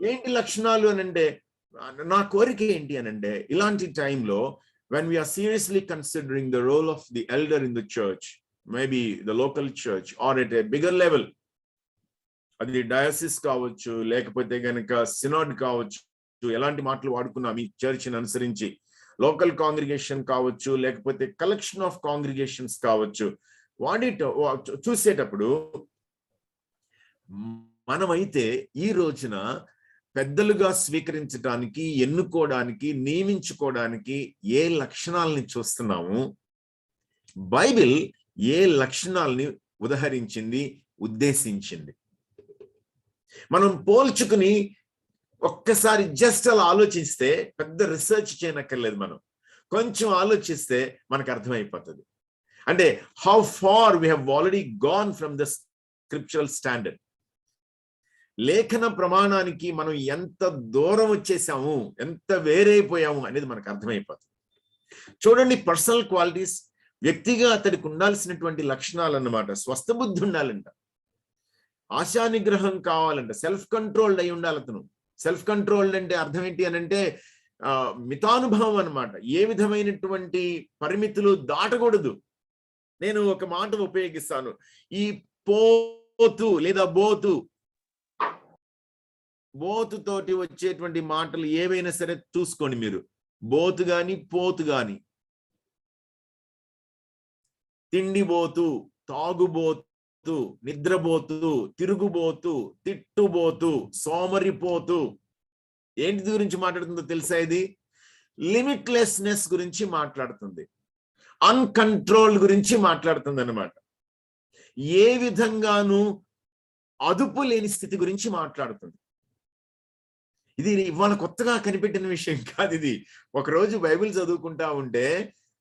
ఏంటి లక్షణాలు అని అంటే, నా కోరిక ఏంటి అని అంటే, ఇలాంటి టైంలో when we are seriously considering the role of the elder in the church, maybe the local church or at a bigger level, అది డయాసిస్ కావచ్చు, లేకపోతే కనుక సినాడ్ కావచ్చు, ఎలాంటి మాటలు వాడుకున్నాం ఈ చర్చ్ని అనుసరించి, లోకల్ కాంగ్రిగేషన్ కావచ్చు, లేకపోతే కలెక్షన్ ఆఫ్ కాంగ్రిగేషన్స్ కావచ్చు, చూసేటప్పుడు మనమైతే ఈ రోజున పెద్దలుగా స్వీకరించడానికి, ఎన్నుకోవడానికి, నియమించుకోవడానికి ఏ లక్షణాలని చూస్తున్నాము, బైబిల్ ఏ లక్షణాలని ఉదహరించింది, ఉద్దేశించింది, మనం పోల్చుకుని ఒక్కసారి జస్ట్ అలా ఆలోచిస్తే, పెద్ద రీసెర్చ్ చేయనక్కర్లేదు, మనం కొంచెం ఆలోచిస్తే మనకు అర్థమైపోతుంది. అంటే how far we have already gone from the scriptural standard. లేఖన ప్రమాణానికి మనం ఎంత దూరం వచ్చేసాము, ఎంత వేరైపోయాము అనేది మనకు అర్థమైపోతుంది. చూడండి, పర్సనల్ క్వాలిటీస్, వ్యక్తిగా అతడికి ఉండాల్సినటువంటి లక్షణాలు అన్నమాట. స్వస్థ బుద్ధి ఉండాలంట, ఆశా నిగ్రహం కావాలంట, సెల్ఫ్ కంట్రోల్డ్ అయి ఉండాలి అతను. సెల్ఫ్ కంట్రోల్డ్ అంటే అర్థం ఏంటి అని అంటే మితానుభవం అన్నమాట. ఏ విధమైనటువంటి పరిమితులు దాటకూడదు. నేను ఒక మాట ఉపయోగిస్తాను, ఈ పోతు లేదా బోతు తోటి వచ్చేటువంటి మాటలు ఏవైనా సరే చూసుకోండి మీరు. బోతు గాని, పోతు గాని, తిండిబోతు, తాగుబోతు, నిద్రబోతు, తిరుగుబోతు, తిట్టుబోతు, సోమరిపోతు. ఏంటి గురించి మాట్లాడుతుందో తెలుసా? ఇది లిమిట్లెస్నెస్ గురించి మాట్లాడుతుంది, అన్కంట్రోల్ గురించి మాట్లాడుతుంది అన్నమాట. ఏ విధంగానూ అదుపు లేని స్థితి గురించి మాట్లాడుతుంది. ఇది ఇవాళ కొత్తగా కనిపెట్టిన విషయం కాదు. ఇది ఒకరోజు బైబిల్ చదువుకుంటా ఉంటే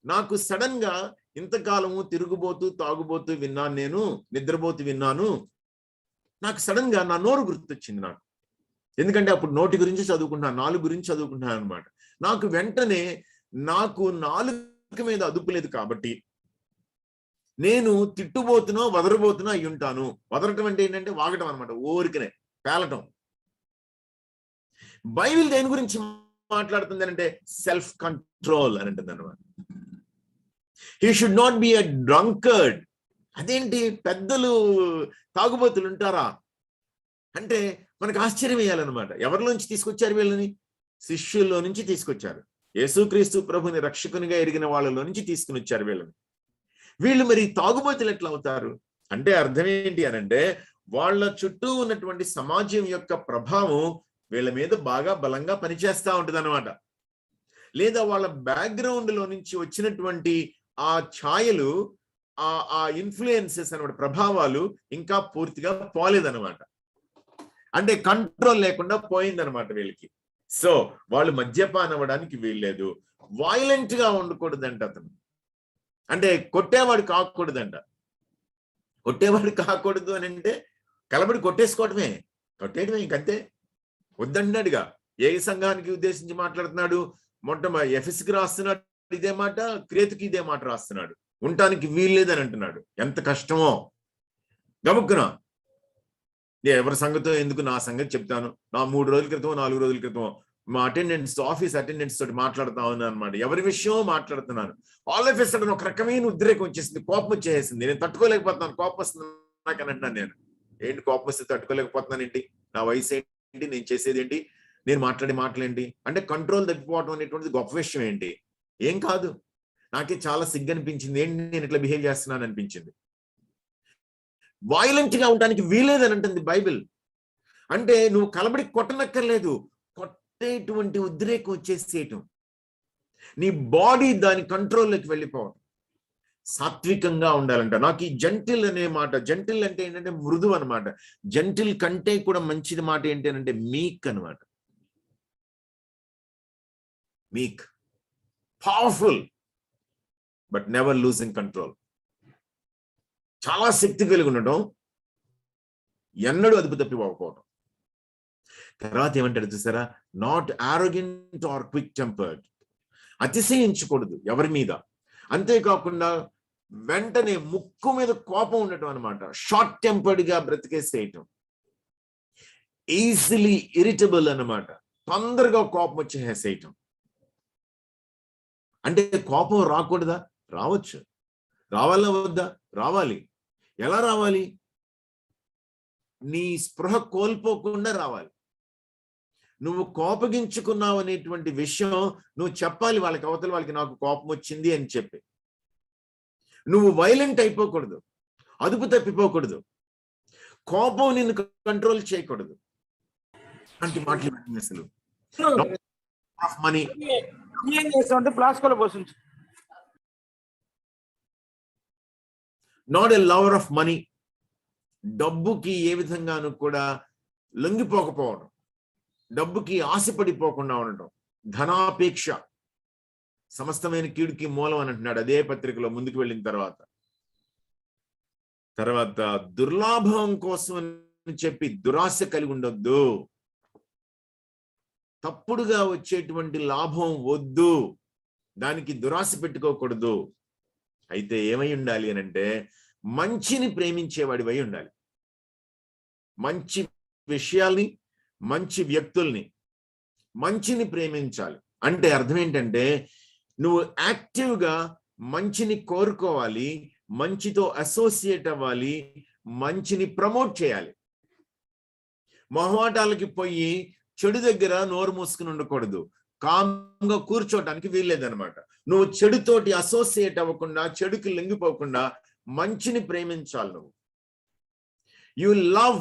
నాకు సడన్ గా ఇంతకాలము తిరుగుబోతు, తాగుబోతు విన్నాను, నేను నిద్రబోతు విన్నాను, నాకు సడన్ గా నా నోరు గుర్తొచ్చింది నాకు. ఎందుకంటే అప్పుడు నోటి గురించి చదువుకుంటున్నాను, నాలుగు గురించి చదువుకుంటున్నాను అనమాట. నాకు వెంటనే నాకు నాలుగు మీద అదుపు లేదు కాబట్టి నేను తిట్టుబోతునో వదరబోతునో అయి ఉంటాను. వదరటం అంటే ఏంటంటే వాగటం అనమాట, ఊరికనే పేలటం. బైబిల్ దేని గురించి మాట్లాడుతుంది అంటే సెల్ఫ్ కంట్రోల్ అని అంటుంది అనమాట. He should not be a drunkard. అదేంటి, పెద్దలు తాగుబోతులు ఉంటారా అంటే మనకు ఆశ్చర్యం వేయాలన్నమాట. ఎవరిలోంచి తీసుకొచ్చారు వీళ్ళని? శిష్యుల్లో నుంచి తీసుకొచ్చారు. యేసుక్రీస్తు ప్రభుని రక్షకునిగా ఎరిగిన వాళ్ళలో నుంచి తీసుకుని వచ్చారు వీళ్ళని. వీళ్ళు మరి తాగుబోతులు ఎట్లా అవుతారు అంటే అర్థం ఏంటి అనంటే వాళ్ళ చుట్టూ ఉన్నటువంటి సమాజం యొక్క ప్రభావం వీళ్ళ మీద బాగా బలంగా పనిచేస్తూ ఉంటుంది అనమాట. లేదా వాళ్ళ బ్యాక్గ్రౌండ్ లో నుంచి వచ్చినటువంటి ఆ ఛాయలు, ఆ ఇన్ఫ్లుయెన్సెస్ అనమాట, ప్రభావాలు ఇంకా పూర్తిగా పోలేదనమాట. అంటే కంట్రోల్ లేకుండా పోయిందనమాట వీళ్ళకి. సో వాళ్ళు మద్యపానం అవ్వడానికి వీల్లేదు. వైలెంట్ గా ఉండకూడదంట అతను, అంటే కొట్టేవాడు కాకూడదంట. కొట్టేవాడు కాకూడదు అని అంటే కలబడి కొట్టేయడమే ఇంకంతే. వద్దంటున్నాడుగా. ఏ సంఘానికి ఉద్దేశించి మాట్లాడుతున్నాడు? ఎఫెసుకి రాస్తున్నాడు ఇదే మాట, క్రేతుకి ఇదే మాట రాస్తున్నాడు. ఉండటానికి వీల్లేదని అంటున్నాడు. ఎంత కష్టమో. గముక్కున ఎవరి సంగతో ఎందుకు, నా సంగతి చెప్తాను. నా 3 రోజుల క్రితం 4 రోజుల క్రితం మా ఆఫీస్ అటెండెన్స్ తోటి మాట్లాడుతా ఉన్నాను అనమాట. ఎవరి విషయం మాట్లాడుతున్నాను. ఆల్ ఆఫ్ ఎ సడన్ ఒక రకమైన ఉద్రేకం వచ్చేసింది, కోపం వచ్చేసింది. నేను తట్టుకోలేకపోతున్నాను, కోపం వస్తుంది నాకని అంటున్నాను. నేను ఏంటి కోపం వస్తే తట్టుకోలేకపోతున్నాను ఏంటి? నా వయసు ఏంటి? నేను చేసేది ఏంటి? నేను మాట్లాడే మాటలేంటి? అంటే కంట్రోల్ తప్పిపోవడం అనేటువంటిది గొప్ప విషయం ఏంటి? ఏం కాదు. నాకే చాలా సిగ్గు అనిపించింది. ఏంటి నేను ఇట్లా బిహేవ్ చేస్తున్నాను అనిపించింది. వైలెంట్ గా ఉండడానికి వీలేదని అంటుంది బైబిల్. అంటే నువ్వు కలబడి కొట్టనక్కర్లేదు, కొట్టేటువంటి ఉద్రేకం వచ్చేసేయటం, నీ బాడీ దాని కంట్రోల్లోకి వెళ్ళిపోవడం. సాత్వికంగా ఉండాలంట. నాకు ఈ జెంటిల్ అనే మాట, జెంటిల్ అంటే ఏంటంటే మృదు అనమాట. జెంటిల్ కంటే కూడా మంచిది మాట ఏంటి అంటే మీక్ అనమాట. మీక్, powerful but never losing control. చాలా శక్తి కలిగి ఉండటం, ఎన్నడూ అదుపు తప్పిపోకపోవడం. తర్వాత ఏమంటాడు చూసారా? Not arrogant or quick tempered. అతిశయించకూడదు ఎవరి మీద. అంతేకాకుండా వెంటనే ముక్కు మీద కోపం ఉండటం అనమాట. షార్ట్ టెంపర్డ్ గా బ్రతికేసేయటం. ఈజీలీ ఇరిటబుల్ అనమాట. తొందరగా కోపం వచ్చేసేయటం. అంటే కోపం రాకూడదా? రావచ్చు. రావాలా వద్దా? రావాలి. ఎలా రావాలి? నీ స్పృహ కోల్పోకుండా రావాలి. నువ్వు కోపగించుకున్నావు అనేటువంటి విషయం నువ్వు చెప్పాలి వాళ్ళకి, అవతల వాళ్ళకి నాకు కోపం వచ్చింది అని చెప్పి. నువ్వు వైలెంట్ అయిపోకూడదు, అదుపు తప్పిపోకూడదు, కోపం నిన్ను కంట్రోల్ చేయకూడదు. అంటే మాట్లాడి అసలు money not a lover of money. డబ్బుకి ఏ విధంగానూ కూడా లొంగిపోకపోవడం, డబ్బుకి ఆశపడిపోకుండా ఉండటం. ధనాపేక్ష సమస్తమైన కీడుకి మూలం అని అంటున్నాడు అదే పత్రికలో ముందుకు వెళ్ళిన తర్వాత దుర్లాభం కోసం అని చెప్పి దురాశ కలిగి ఉండొద్దు. తప్పుడుగా వచ్చేటువంటి లాభం వద్దు, దానికి దురాశ పెట్టుకోకూడదు. అయితే ఏమై ఉండాలి అని అంటే మంచిని ప్రేమించేవాడివై ఉండాలి. మంచి విషయాల్ని, మంచి వ్యక్తుల్ని, మంచిని ప్రేమించాలి. అంటే అర్థం ఏంటంటే నువ్వు యాక్టివ్గా మంచిని కోరుకోవాలి, మంచితో అసోసియేట్ అవ్వాలి, మంచిని ప్రమోట్ చేయాలి. మొహమాటాలకి పోయి చెడు దగ్గర నోరు మూసుకుని ఉండకూడదు, కామ్గా కూర్చోటానికి వీల్లేదనమాట. నువ్వు చెడుతోటి అసోసియేట్ అవ్వకుండా, చెడుకి లొంగిపోకుండా మంచిని ప్రేమించాలి. నువ్వు యు లవ్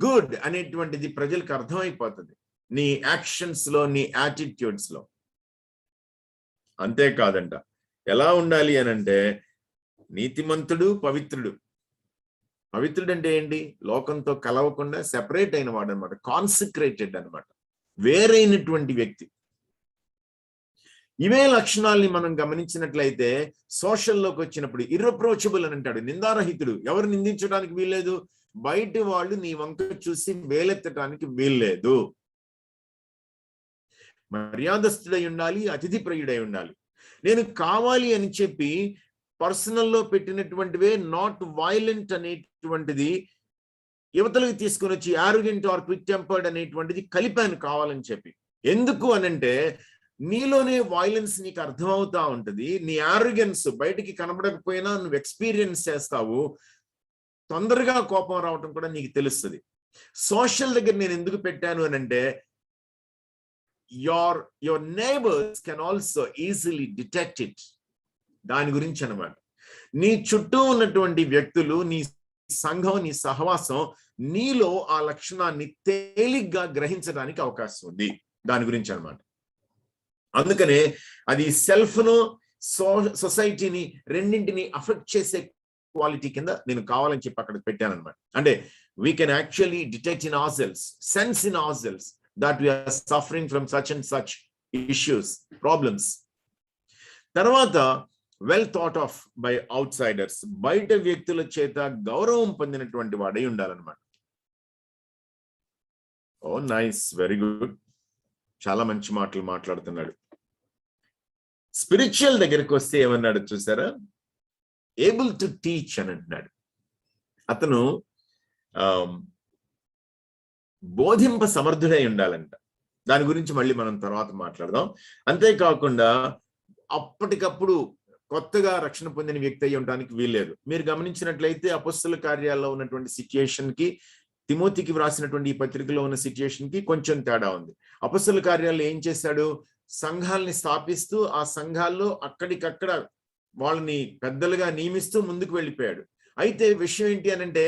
గుడ్ అనేటువంటిది ప్రజలకు అర్థమైపోతుంది నీ యాక్షన్స్ లో, నీ యాటిట్యూడ్స్ లో. అంతేకాదంట ఎలా ఉండాలి అని అంటే నీతిమంతుడు, పవిత్రుడు. పవిత్రుడు అంటే ఏంటి? లోకంతో కలవకుండా సెపరేట్ అయిన వాడు అనమాట, కాన్సిక్రేటెడ్ అనమాట, వేరైనటువంటి వ్యక్తి. ఇవే లక్షణాలని మనం గమనించినట్లయితే సోషల్లోకి వచ్చినప్పుడు ఇర్రిప్రోచబుల్ అని అంటాడు, నిందారహితుడు. ఎవరు నిందించడానికి వీల్లేదు, బయట వాళ్ళు నీ వంక చూసి వేలెత్తడానికి వీల్లేదు. మర్యాదస్తుడై ఉండాలి, అతిథి ప్రియుడై ఉండాలి. నేను కావాలి అని చెప్పి పర్సనల్లో పెట్టినటువంటివే నాట్ వైలెంట్ అనేటువంటిది యువతలకు తీసుకుని వచ్చి ఆరోగెంట్ ఆర్ క్విక్ టెంపర్డ్ అనేటువంటిది కలిపాను కావాలని చెప్పి. ఎందుకు అనంటే నీలోనే వైలెన్స్ నీకు అర్థమవుతా ఉంటది. నీ ఆరోగెన్స్ బయటికి కనబడకపోయినా నువ్వు ఎక్స్పీరియన్స్ చేస్తావు. తొందరగా కోపం రావటం కూడా నీకు తెలుస్తుంది. సోషల్ దగ్గర నేను ఎందుకు పెట్టాను అనంటే your neighbors can also easily detect it. దాని గురించి అన్నమాట. నీ చుట్టూ ఉన్నటువంటి వ్యక్తులు, నీ సంఘం, నీ సహవాసం నీలో ఆ లక్షణాన్ని తేలిగ్గా గ్రహించడానికి అవకాశం ఉంది. దాని గురించి అన్నమాట. అందుకనే అది సెల్ఫ్ ను, సొసైటీని రెండింటిని అఫెక్ట్ చేసే క్వాలిటీ కింద నేను కావాలని చెప్పి అక్కడ పెట్టాను అనమాట. అంటే we can actually detect in ourselves, sense in ourselves that we are suffering from such and such issues, problems. తర్వాత well thought of by outsiders, బయట వ్యక్తుల చేత గౌరవం పొందినటువంటి వాడై ఉండాలన్నమాట. Oh nice, very good. చాలా మంచి మాటలు మాట్లాడుతున్నాడు. స్పిరిచువల్ దగ్గరికి వస్తే ఏమన్నాడు చూసారా? ఏబుల్ టు టీచ్ అని అంటున్నాడు. అతను బోధింప సమర్థుడై ఉండాలంట. దాని గురించి మళ్ళీ మనం తర్వాత మాట్లాడదాం. అంతేకాకుండా అప్పటికప్పుడు కొత్తగా రక్షణ పొందిన వ్యక్తి అయి ఉండడానికి వీల్లేదు. మీరు గమనించినట్లయితే అపొస్తలుల కార్యాల్లో ఉన్నటువంటి సిచ్యుయేషన్ కి, తిమోతికి వ్రాసినటువంటి ఈ పత్రికలో ఉన్న సిచ్యుయేషన్ కి కొంచెం తేడా ఉంది. అపొస్తలుల కార్యాల్లో ఏం చేశాడు? సంఘాలని స్థాపిస్తూ ఆ సంఘాల్లో అక్కడికక్కడ వాళ్ళని పెద్దలుగా నియమిస్తూ ముందుకు వెళ్ళిపోయాడు. అయితే విషయం ఏంటి అనంటే,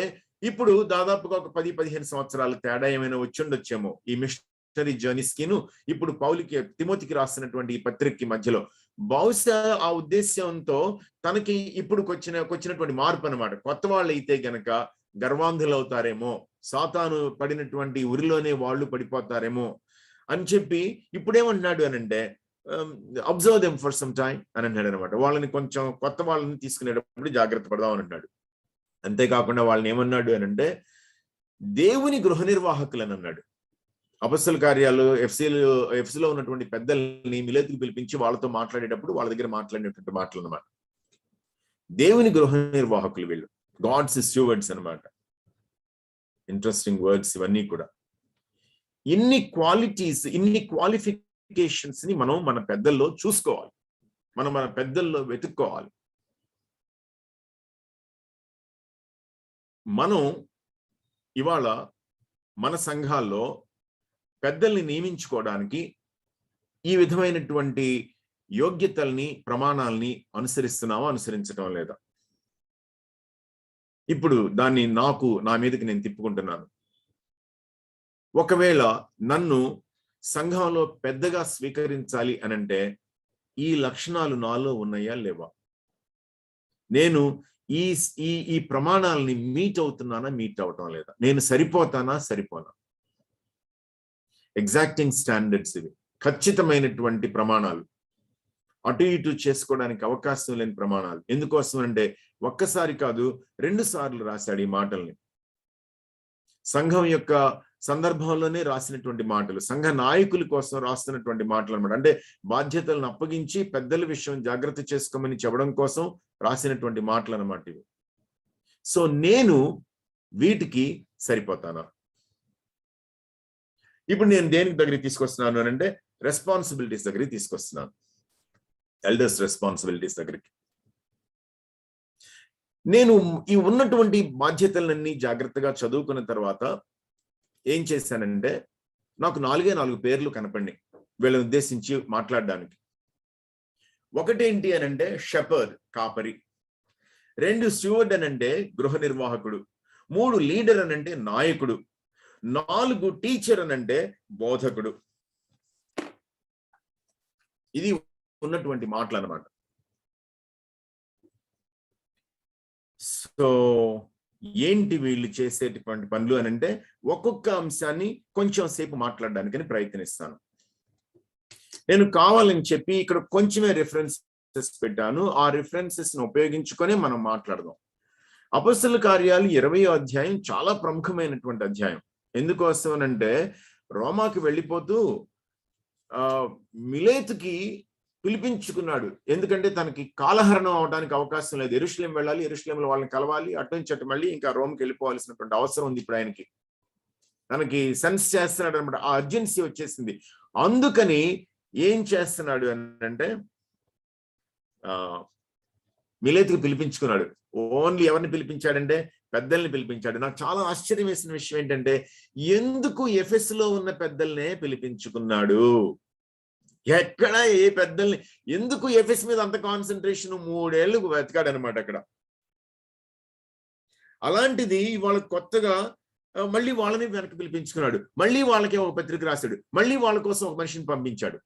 ఇప్పుడు దాదాపుగా ఒక 10-15 సంవత్సరాల తేడా ఏమైనా వచ్చుండొచ్చేమో ఈ మిషనరీ జర్నీస్ కిను ఇప్పుడు తిమోతికి రాసినటువంటి ఈ పత్రికకి మధ్యలో. బహుశా ఆ ఉద్దేశ్యంతో తనకి ఇప్పుడు వచ్చినటువంటి మార్పు అన్నమాట. కొత్త వాళ్ళు అయితే గనక గర్వాంధులు అవుతారేమో, సాతాను పడినటువంటి ఉరిలోనే వాళ్ళు పడిపోతారేమో అని చెప్పి ఇప్పుడేమంటున్నాడు అనంటే, observe them for some time అని అన్నాడు అనమాట. వాళ్ళని కొంచెం కొత్త వాళ్ళని తీసుకునేటప్పుడు జాగ్రత్త పడదాం అని అన్నాడు. అంతేకాకుండా వాళ్ళని ఏమన్నాడు అనంటే, దేవుని గృహ నిర్వాహకులు అని అన్నాడు. అపొస్తలుల కార్యాలు ఎఫ్సీలో ఉన్నటువంటి పెద్దల్ని మిలేతుకు పిలిపించి వాళ్ళతో మాట్లాడేటప్పుడు వాళ్ళ దగ్గర మాట్లాడినటువంటి మాటలు అన్నమాట. దేవుని గృహ నిర్వాహకులు వీళ్ళు, గాడ్స్ స్టూవర్డ్స్ అనమాట. ఇంట్రెస్టింగ్ వర్డ్స్ ఇవన్నీ కూడా. ఇన్ని క్వాలిటీస్, ఇన్ని క్వాలిఫికేషన్స్ ని మనం మన పెద్దల్లో చూసుకోవాలి, మన పెద్దల్లో వెతుక్కోవాలి. మనం ఇవాళ మన సంఘాల్లో పెద్దల్ని నియమించుకోవడానికి ఈ విధమైనటువంటి యోగ్యతల్ని, ప్రమాణాలని అనుసరిస్తున్నామా, అనుసరించడం లేదా? ఇప్పుడు దాన్ని నా మీదకి నేను తిప్పుకుంటున్నాను. ఒకవేళ నన్ను సంఘంలో పెద్దగా స్వీకరించాలి అనంటే ఈ లక్షణాలు నాలో ఉన్నాయా లేవా? నేను ఈ ప్రమాణాలని మీట్ అవుతున్నానా, మీట్ అవటం లేదా? నేను సరిపోతానా, సరిపోనా? ఎగ్జాక్టింగ్ స్టాండర్డ్స్ ఇవి, ఖచ్చితమైనటువంటి ప్రమాణాలు, అటు ఇటు చేసుకోవడానికి అవకాశం లేని ప్రమాణాలు. ఎందుకోసం అంటే ఒక్కసారి కాదు 2 సార్లు రాశాడు ఈ మాటల్ని. సంఘం యొక్క సందర్భంలోనే రాసినటువంటి మాటలు, సంఘ నాయకుల కోసం రాస్తున్నటువంటి మాటలు అన్నమాట. అంటే బాధ్యతలను అప్పగించి పెద్దల విషయం జాగ్రత్త చేసుకోమని చెప్పడం కోసం రాసినటువంటి మాటలు అన్నమాట ఇవి. సో నేను వీటికి సరిపోతానా? ఇప్పుడు నేను దేనికి దగ్గరికి తీసుకొస్తున్నాను అని అంటే రెస్పాన్సిబిలిటీస్ దగ్గరికి తీసుకొస్తున్నాను, ఎల్డర్స్ రెస్పాన్సిబిలిటీస్ దగ్గరికి. నేను ఈ ఉన్నటువంటి బాధ్యతలన్నీ జాగ్రత్తగా చదువుకున్న తర్వాత ఏం చేశానంటే, నాకు 4 పేర్లు కనపడినాయి వీళ్ళని ఉద్దేశించి మాట్లాడడానికి. ఒకటేంటి అనంటే షెపర్డ్, కాపరి. 2 స్టూవర్డ్ అనంటే గృహ నిర్వాహకుడు. 3 లీడర్ అనంటే నాయకుడు. 4 టీచర్ అనంటే బోధకుడు. ఇది ఉన్నటువంటి మాటలు అన్నమాట. సో ఏంటి వీళ్ళు చేసేటువంటి పనులు అనంటే ఒక్కొక్క అంశాన్ని కొంచెం సేపు మాట్లాడడానికని ప్రయత్నిస్తాను. నేను కావాలని చెప్పి ఇక్కడ కొంచెమే రిఫరెన్సెస్ పెట్టాను. ఆ రిఫరెన్సెస్ ను ఉపయోగించుకొని మనం మాట్లాడదాం. అపొస్తలుల కార్యాలు 20వ అధ్యాయం చాలా ప్రముఖమైనటువంటి అధ్యాయం. ఎందుకోసం అంటే రోమాకి వెళ్ళిపోతూ మిలేతుకి పిలిపించుకున్నాడు. ఎందుకంటే తనకి కాలహరణం అవడానికి అవకాశం లేదు. యెరూషలేం వెళ్ళాలి, యెరూషలేంలో వాళ్ళని కలవాలి, అటు నుంచి అటు మళ్ళీ ఇంకా రోమ్కి వెళ్ళిపోవాల్సినటువంటి అవసరం ఉంది ఇప్పుడు ఆయనకి. తనకి సెన్స్ చేస్తున్నాడు అనమాట, ఆ అర్జెన్సీ వచ్చేసింది. అందుకని ఏం చేస్తున్నాడు అంటే మిలేతుకి పిలిపించుకున్నాడు. ఓన్లీ ఎవరిని పిలిపించాడంటే పెద్దల్ని పిలిపించాడు. నాకు చాలా ఆశ్చర్యం వేసిన విషయం ఏంటంటే ఎందుకు ఎఫెసులో ఉన్న పెద్దల్నే పిలిపించుకున్నాడు? ఎక్కడ ఏ పెద్దల్ని, ఎందుకు ఎఫెస్ మీద అంత కాన్సన్ట్రేషన్? 3 ఏళ్ళు వెతకాడు అనమాట అక్కడ. అలాంటిది వాళ్ళ కొత్తగా మళ్ళీ వాళ్ళని వెనక్కి పిలిపించుకున్నాడు. మళ్ళీ వాళ్ళకే ఒక పత్రిక రాశాడు. మళ్ళీ వాళ్ళ కోసం ఒక మనిషిని పంపించాడు.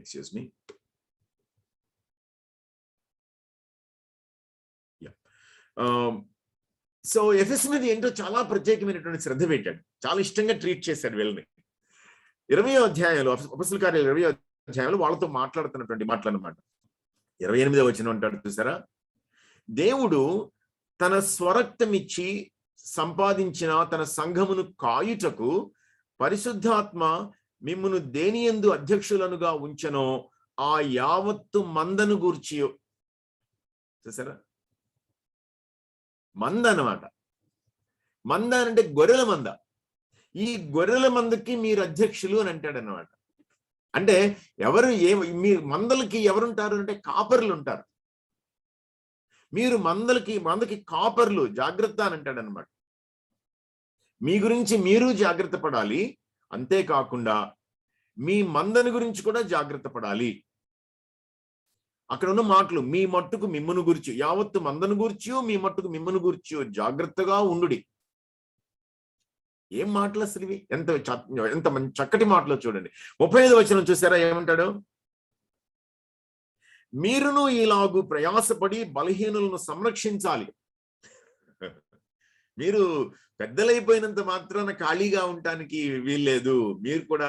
Excuse me. సో ఎఫెస్ మీద ఏంటో చాలా ప్రత్యేకమైనటువంటి శ్రద్ధ పెట్టాడు. చాలా ఇష్టంగా ట్రీట్ చేశాడు వీళ్ళని. 20వ అధ్యాయంలో, అపొస్తలుల కార్యాలు 20వ అధ్యాయంలో వాళ్ళతో మాట్లాడుతున్నటువంటి మాటలు అన్నమాట. 28వ వచనం అంటాడు చూసారా, దేవుడు తన స్వరక్తం ఇచ్చి సంపాదించిన తన సంఘమును కాయుటకు పరిశుద్ధాత్మ మిమ్మును దేనియందు అధ్యక్షులనుగా ఉంచెనో ఆ యావత్తు మందను గూర్చి. చూసారా, మంద అన్నమాట. మంద అంటే గొర్రెల మంద. ఈ గొర్రెల మందకి మీరు అధ్యక్షులు అని అంటాడు అన్నమాట. అంటే ఎవరు మీ మందలకి ఎవరుంటారు అంటే కాపర్లు ఉంటారు. మీరు మందకి కాపర్లు, జాగ్రత్త అని అంటాడు అనమాట. మీ గురించి మీరు జాగ్రత్త పడాలి, అంతేకాకుండా మీ మందని గురించి కూడా జాగ్రత్త పడాలి. అక్కడ ఉన్న మాటలు, మీ మట్టుకు మిమ్మును గురించి, యావత్తు మందను గూర్చి మీ మట్టుకు మిమ్మును గూర్చి జాగ్రత్తగా ఉండుడి. ఏం మాటలు అసలు ఇవి, ఎంత మంచి చక్కటి మాటలు చూడండి. 35వ వచనం చూసారా, ఏమంటాడు? మీరును ఇలాగు ప్రయాసపడి బలహీనులను సంరక్షించాలి. మీరు పెద్దలైపోయినంత మాత్రాన ఖాళీగా ఉండటానికి వీల్లేదు, మీరు కూడా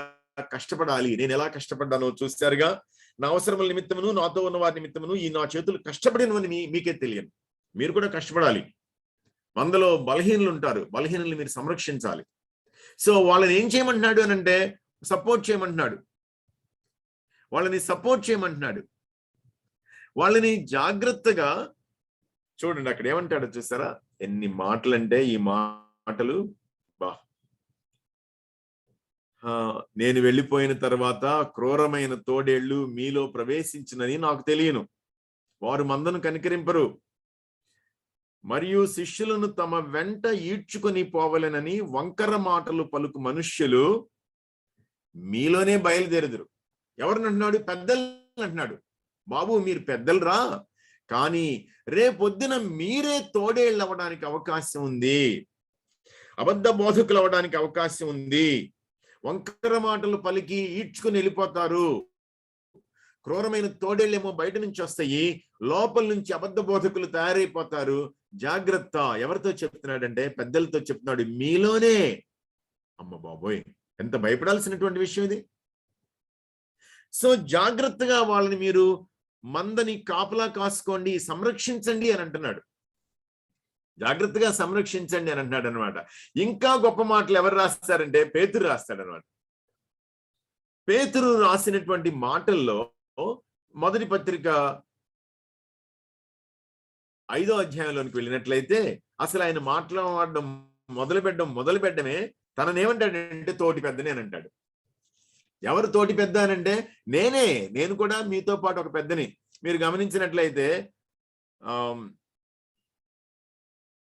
కష్టపడాలి. నేను ఎలా కష్టపడ్డానో చూశారుగా. నా అవసరముల నిమిత్తమును నాతో ఉన్న వారి నిమిత్తమును ఈ నా చేతులు కష్టపడినవని మీకే తెలియదు. మీరు కూడా కష్టపడాలి. మందలో బలహీనులు ఉంటారు, బలహీనుల్ని మీరు సంరక్షించాలి. సో వాళ్ళని ఏం చేయమంటున్నాడు అని అంటే సపోర్ట్ చేయమంటున్నాడు. వాళ్ళని సపోర్ట్ చేయమంటున్నాడు. వాళ్ళని జాగ్రత్తగా చూడండి. అక్కడ ఏమంటాడో చూసారా, ఎన్ని మాటలు అంటే ఈ మాటలు. నేను వెళ్ళిపోయిన తర్వాత క్రూరమైన తోడేళ్లు మీలో ప్రవేశించినని నాకు తెలియను. వారు మందను కనికరింపరు, మరియు శిష్యులను తమ వెంట ఈడ్చుకొని పోవలెనని వంకర మాటలు పలుకు మనుష్యులు మీలోనే బయలుదేరుదురు. ఎవరిని అంటున్నాడు? పెద్దలు అంటున్నాడు. బాబు మీరు పెద్దలు రా, కానీ రేపొద్దున మీరే తోడేళ్ళు అవ్వడానికి అవకాశం ఉంది, అబద్ధ బోధకులు అవ్వడానికి అవకాశం ఉంది. వంకర మాటలు పలికి ఈడ్చుకుని వెళ్ళిపోతారు. క్రూరమైన తోడేళ్ళేమో బయట నుంచి వస్తాయి, లోపల నుంచి అబద్ధ బోధకులు తయారైపోతారు. జాగ్రత్త. ఎవరితో చెప్తున్నాడంటే పెద్దలతో చెప్తున్నాడు, మీలోనే. అమ్మ బాబోయ్, ఎంత భయపడాల్సినటువంటి విషయం ఇది. సో జాగ్రత్తగా వాళ్ళని మీరు మందని కాపలా కాసుకోండి, సంరక్షించండి అని అంటున్నాడు. జాగ్రత్తగా సంరక్షించండి అని అంటున్నాడు అనమాట. ఇంకా గొప్ప మాటలు ఎవరు రాస్తారంటే పేతురు రాస్తాడు అనమాట. పేతురు రాసినటువంటి మాటల్లో మొదటి పత్రిక 5వ అధ్యాయంలోనికి వెళ్ళినట్లయితే అసలు ఆయన మాట్లాడడం మొదలుపెట్టడమే తననేమంటాడంటే తోటి పెద్దని అని అంటాడు. ఎవరు తోటి పెద్ద అనంటే నేను కూడా మీతో పాటు ఒక పెద్దని. మీరు గమనించినట్లయితే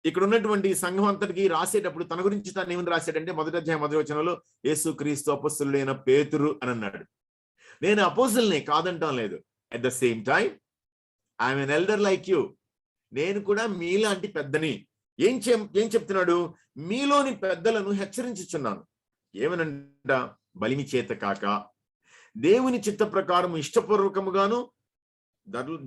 ఇక్కడ ఉన్నటువంటి సంఘం అంతటికి రాసేటప్పుడు తన గురించి తాను ఏమని రాశాడంటే 1వ అధ్యాయం 1వ వచనంలో యేసు క్రీస్తు అపోస్తలుడైన పేతురు అని అన్నాడు. నేను అపోస్తలునే కాదంటాం లేదు. At the same time I'm N elder like you. నేను కూడా మీలాంటి పెద్దని. ఏం చెప్తున్నాడు? మీలోని పెద్దలను హెచ్చరించుచున్నాను. ఏమనంట? బలిమి చేత కాక దేవుని చిత్త ప్రకారం ఇష్టపూర్వకముగాను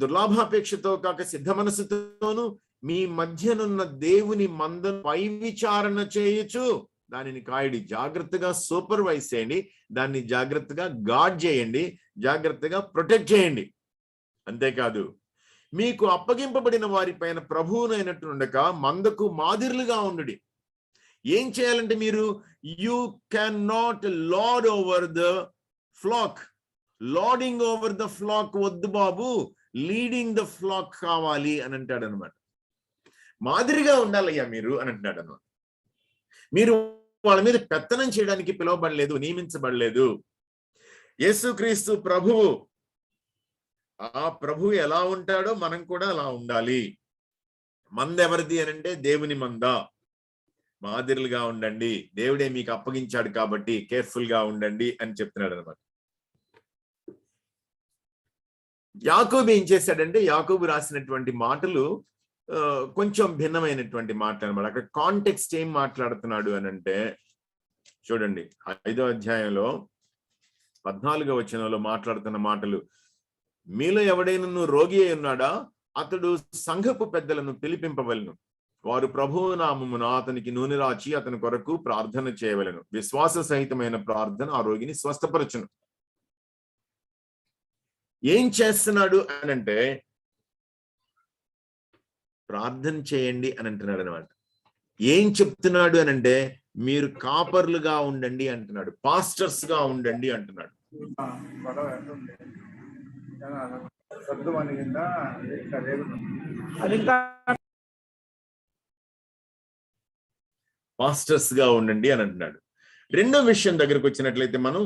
దుర్లాభాపేక్షతో కాక సిద్ధ మనసుతోను మీ మధ్యనున్న దేవుని మందను పై విచారణ చేయొచ్చు. దానిని కాయడి, జాగ్రత్తగా సూపర్వైజ్ చేయండి, దాన్ని జాగ్రత్తగా గార్డ్ చేయండి, జాగ్రత్తగా ప్రొటెక్ట్ చేయండి. అంతేకాదు మీకు అప్పగింపబడిన వారి పైన ప్రభువునైనట్టుండక మందకు మాదిరులుగా ఉండుడి. ఏం చేయాలంటే మీరు you can not lord over the flock. Lording over the flock వద్దు బాబు, లీడింగ్ ద ఫ్లాక్ కావాలి అని అంటాడు అనమాట. మాదిరిగా ఉండాలయ్యా మీరు అని అంటున్నాడు అనమాట. మీరు వాళ్ళ మీద పెత్తనం చేయడానికి పిలువబడలేదు, నియమించబడలేదు. యేసుక్రీస్తు ప్రభువు, ఆ ప్రభు ఎలా ఉంటాడో మనం కూడా అలా ఉండాలి. మంద ఎవరిది అని అంటే దేవుని మంద. మాదిరిలుగా ఉండండి, దేవుడే మీకు అప్పగించాడు కాబట్టి కేర్ఫుల్ గా ఉండండి అని చెప్తున్నాడు అనమాట. యాకోబు ఏం చేశాడంటే, యాకోబు రాసినటువంటి మాటలు కొంచెం భిన్నమైనటువంటి మాటలు అనమాట. అక్కడ కాంటెక్స్ట్ ఏం మాట్లాడుతున్నాడు అని అంటే చూడండి, 5వ అధ్యాయంలో 14వ వచనంలో మాట్లాడుతున్న మాటలు. మీలో ఎవడైనా రోగి అయి ఉన్నాడా? అతడు సంఘపు పెద్దలను పిలిపింపవలను. వారు ప్రభువు నామమున అతనికి నూనె రాచి అతని కొరకు ప్రార్థన చేయవలెను. విశ్వాస సహితమైన ప్రార్థన ఆ రోగిని స్వస్థపరచును. ఏం చేస్తున్నాడు అని అంటే ప్రార్థన చేయండి అని అంటున్నాడు అనమాట. ఏం చెప్తున్నాడు అని అంటే మీరు కాపర్లుగా ఉండండి అంటున్నాడు, పాస్టర్స్ గా ఉండండి అంటున్నాడు. పాస్టర్స్ గా ఉండండి అని అంటున్నాడు. రెండో విషయం దగ్గరకు వచ్చినట్లయితే మనం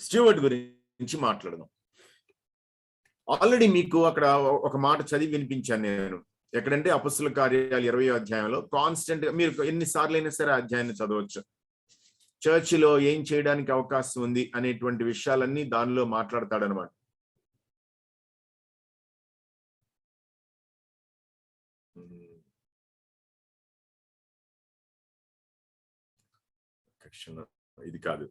స్టీవర్డ్ గురించి మాట్లాడదాం. ఆల్రెడీ మీకు అక్కడ ఒక మాట చదివి వినిపించాను నేను. ఎక్కడంటే అపొస్తలుల కార్యాలు 20వ అధ్యాయంలో కాన్స్టెంట్ గా మీరు ఎన్నిసార్లు అయినా సరే అధ్యాయాన్ని చదవచ్చు. చర్చిలో ఏం చేయడానికి అవకాశం ఉంది అనేటువంటి విషయాలన్నీ దానిలో మాట్లాడతాడనమాట. ఇది కాదు,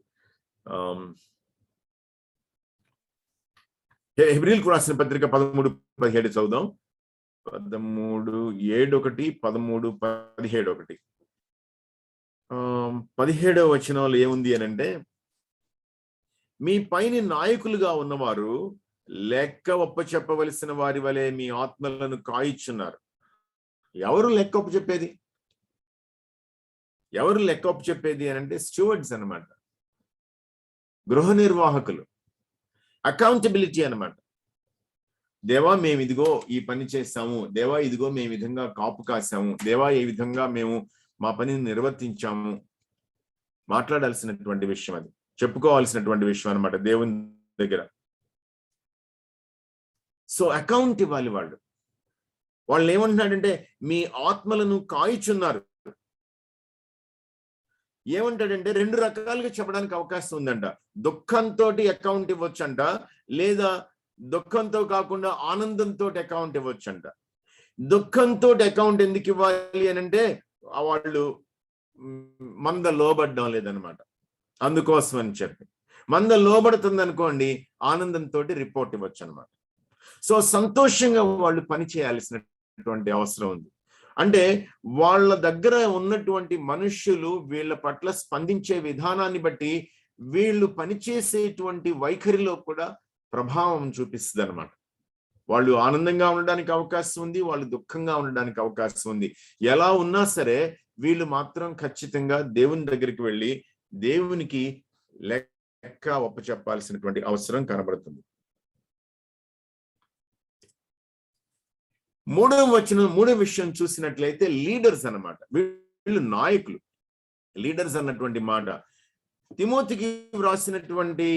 హెబ్రీయులకు రాసిన పత్రిక 13:17 చదువుదాం. 13:7-1, 13:17-1. 17వ వచనంలో ఏముంది అని అంటే, మీ పైన నాయకులుగా ఉన్నవారు లెక్క ఒప్పచెప్పవలసిన వారి వలె మీ ఆత్మలను కాయిచున్నారు. ఎవరు లెక్క ఒప్పచెప్పేది? ఎవరు లెక్క ఒప్పచెప్పేది అని అంటే స్టూవర్డ్స్ అన్నమాట, గృహ నిర్వాహకులు. అకౌంటబిలిటీ అన్నమాట. దేవా మేము ఇదిగో ఈ పని చేస్తాము, దేవా ఇదిగో మేము ఈ విధంగా కాపు కాసాము, దేవా ఈ విధంగా మేము మా పనిని నిర్వర్తించాము. మాట్లాడాల్సినటువంటి విషయం, అది చెప్పుకోవాల్సినటువంటి విషయం అన్నమాట దేవుని దగ్గర. సో అకౌంట్ ఇవ్వాలి వాళ్ళు. వాళ్ళు ఏమంటున్నాడంటే మీ ఆత్మలను కాయిచున్నారు. ఏమంటాడంటే రెండు రకాలుగా చెప్పడానికి అవకాశం ఉందంట. దుఃఖంతో అకౌంట్ ఇవ్వచ్చంట, లేదా దుఃఖంతో కాకుండా ఆనందంతో అకౌంట్ ఇవ్వచ్చంట. దుఃఖంతో అకౌంట్ ఎందుకు ఇవ్వాలి అని అంటే వాళ్ళు మంద లోబడ్డం లేదనమాట, అందుకోసం అని చెప్పి. మంద లోబడుతుంది అనుకోండి, ఆనందంతో రిపోర్ట్ ఇవ్వచ్చు అనమాట. సో సంతోషంగా వాళ్ళు పని చేయాల్సినటువంటి అవసరం ఉంది. అంటే వాళ్ళ దగ్గర ఉన్నటువంటి మనుష్యులు వీళ్ళ పట్ల స్పందించే విధానాన్ని బట్టి వీళ్ళు పనిచేసేటువంటి వైఖరిలో కూడా ప్రభావం చూపిస్తుంది అనమాట. వాళ్ళు ఆనందంగా ఉండడానికి అవకాశం ఉంది, వాళ్ళు దుఃఖంగా ఉండడానికి అవకాశం ఉంది. ఎలా ఉన్నా సరే వీళ్ళు మాత్రం ఖచ్చితంగా దేవుని దగ్గరికి వెళ్ళి దేవునికి లెక్క ఒప్పచెప్పాల్సినటువంటి అవసరం కనబడుతుంది. మూడో విషయం చూసినట్లయితే లీడర్స్ అన్నమాట. వీళ్ళు నాయకులు, లీడర్స్ అన్నటువంటి మాట తిమోతికి వ్రాసినటువంటి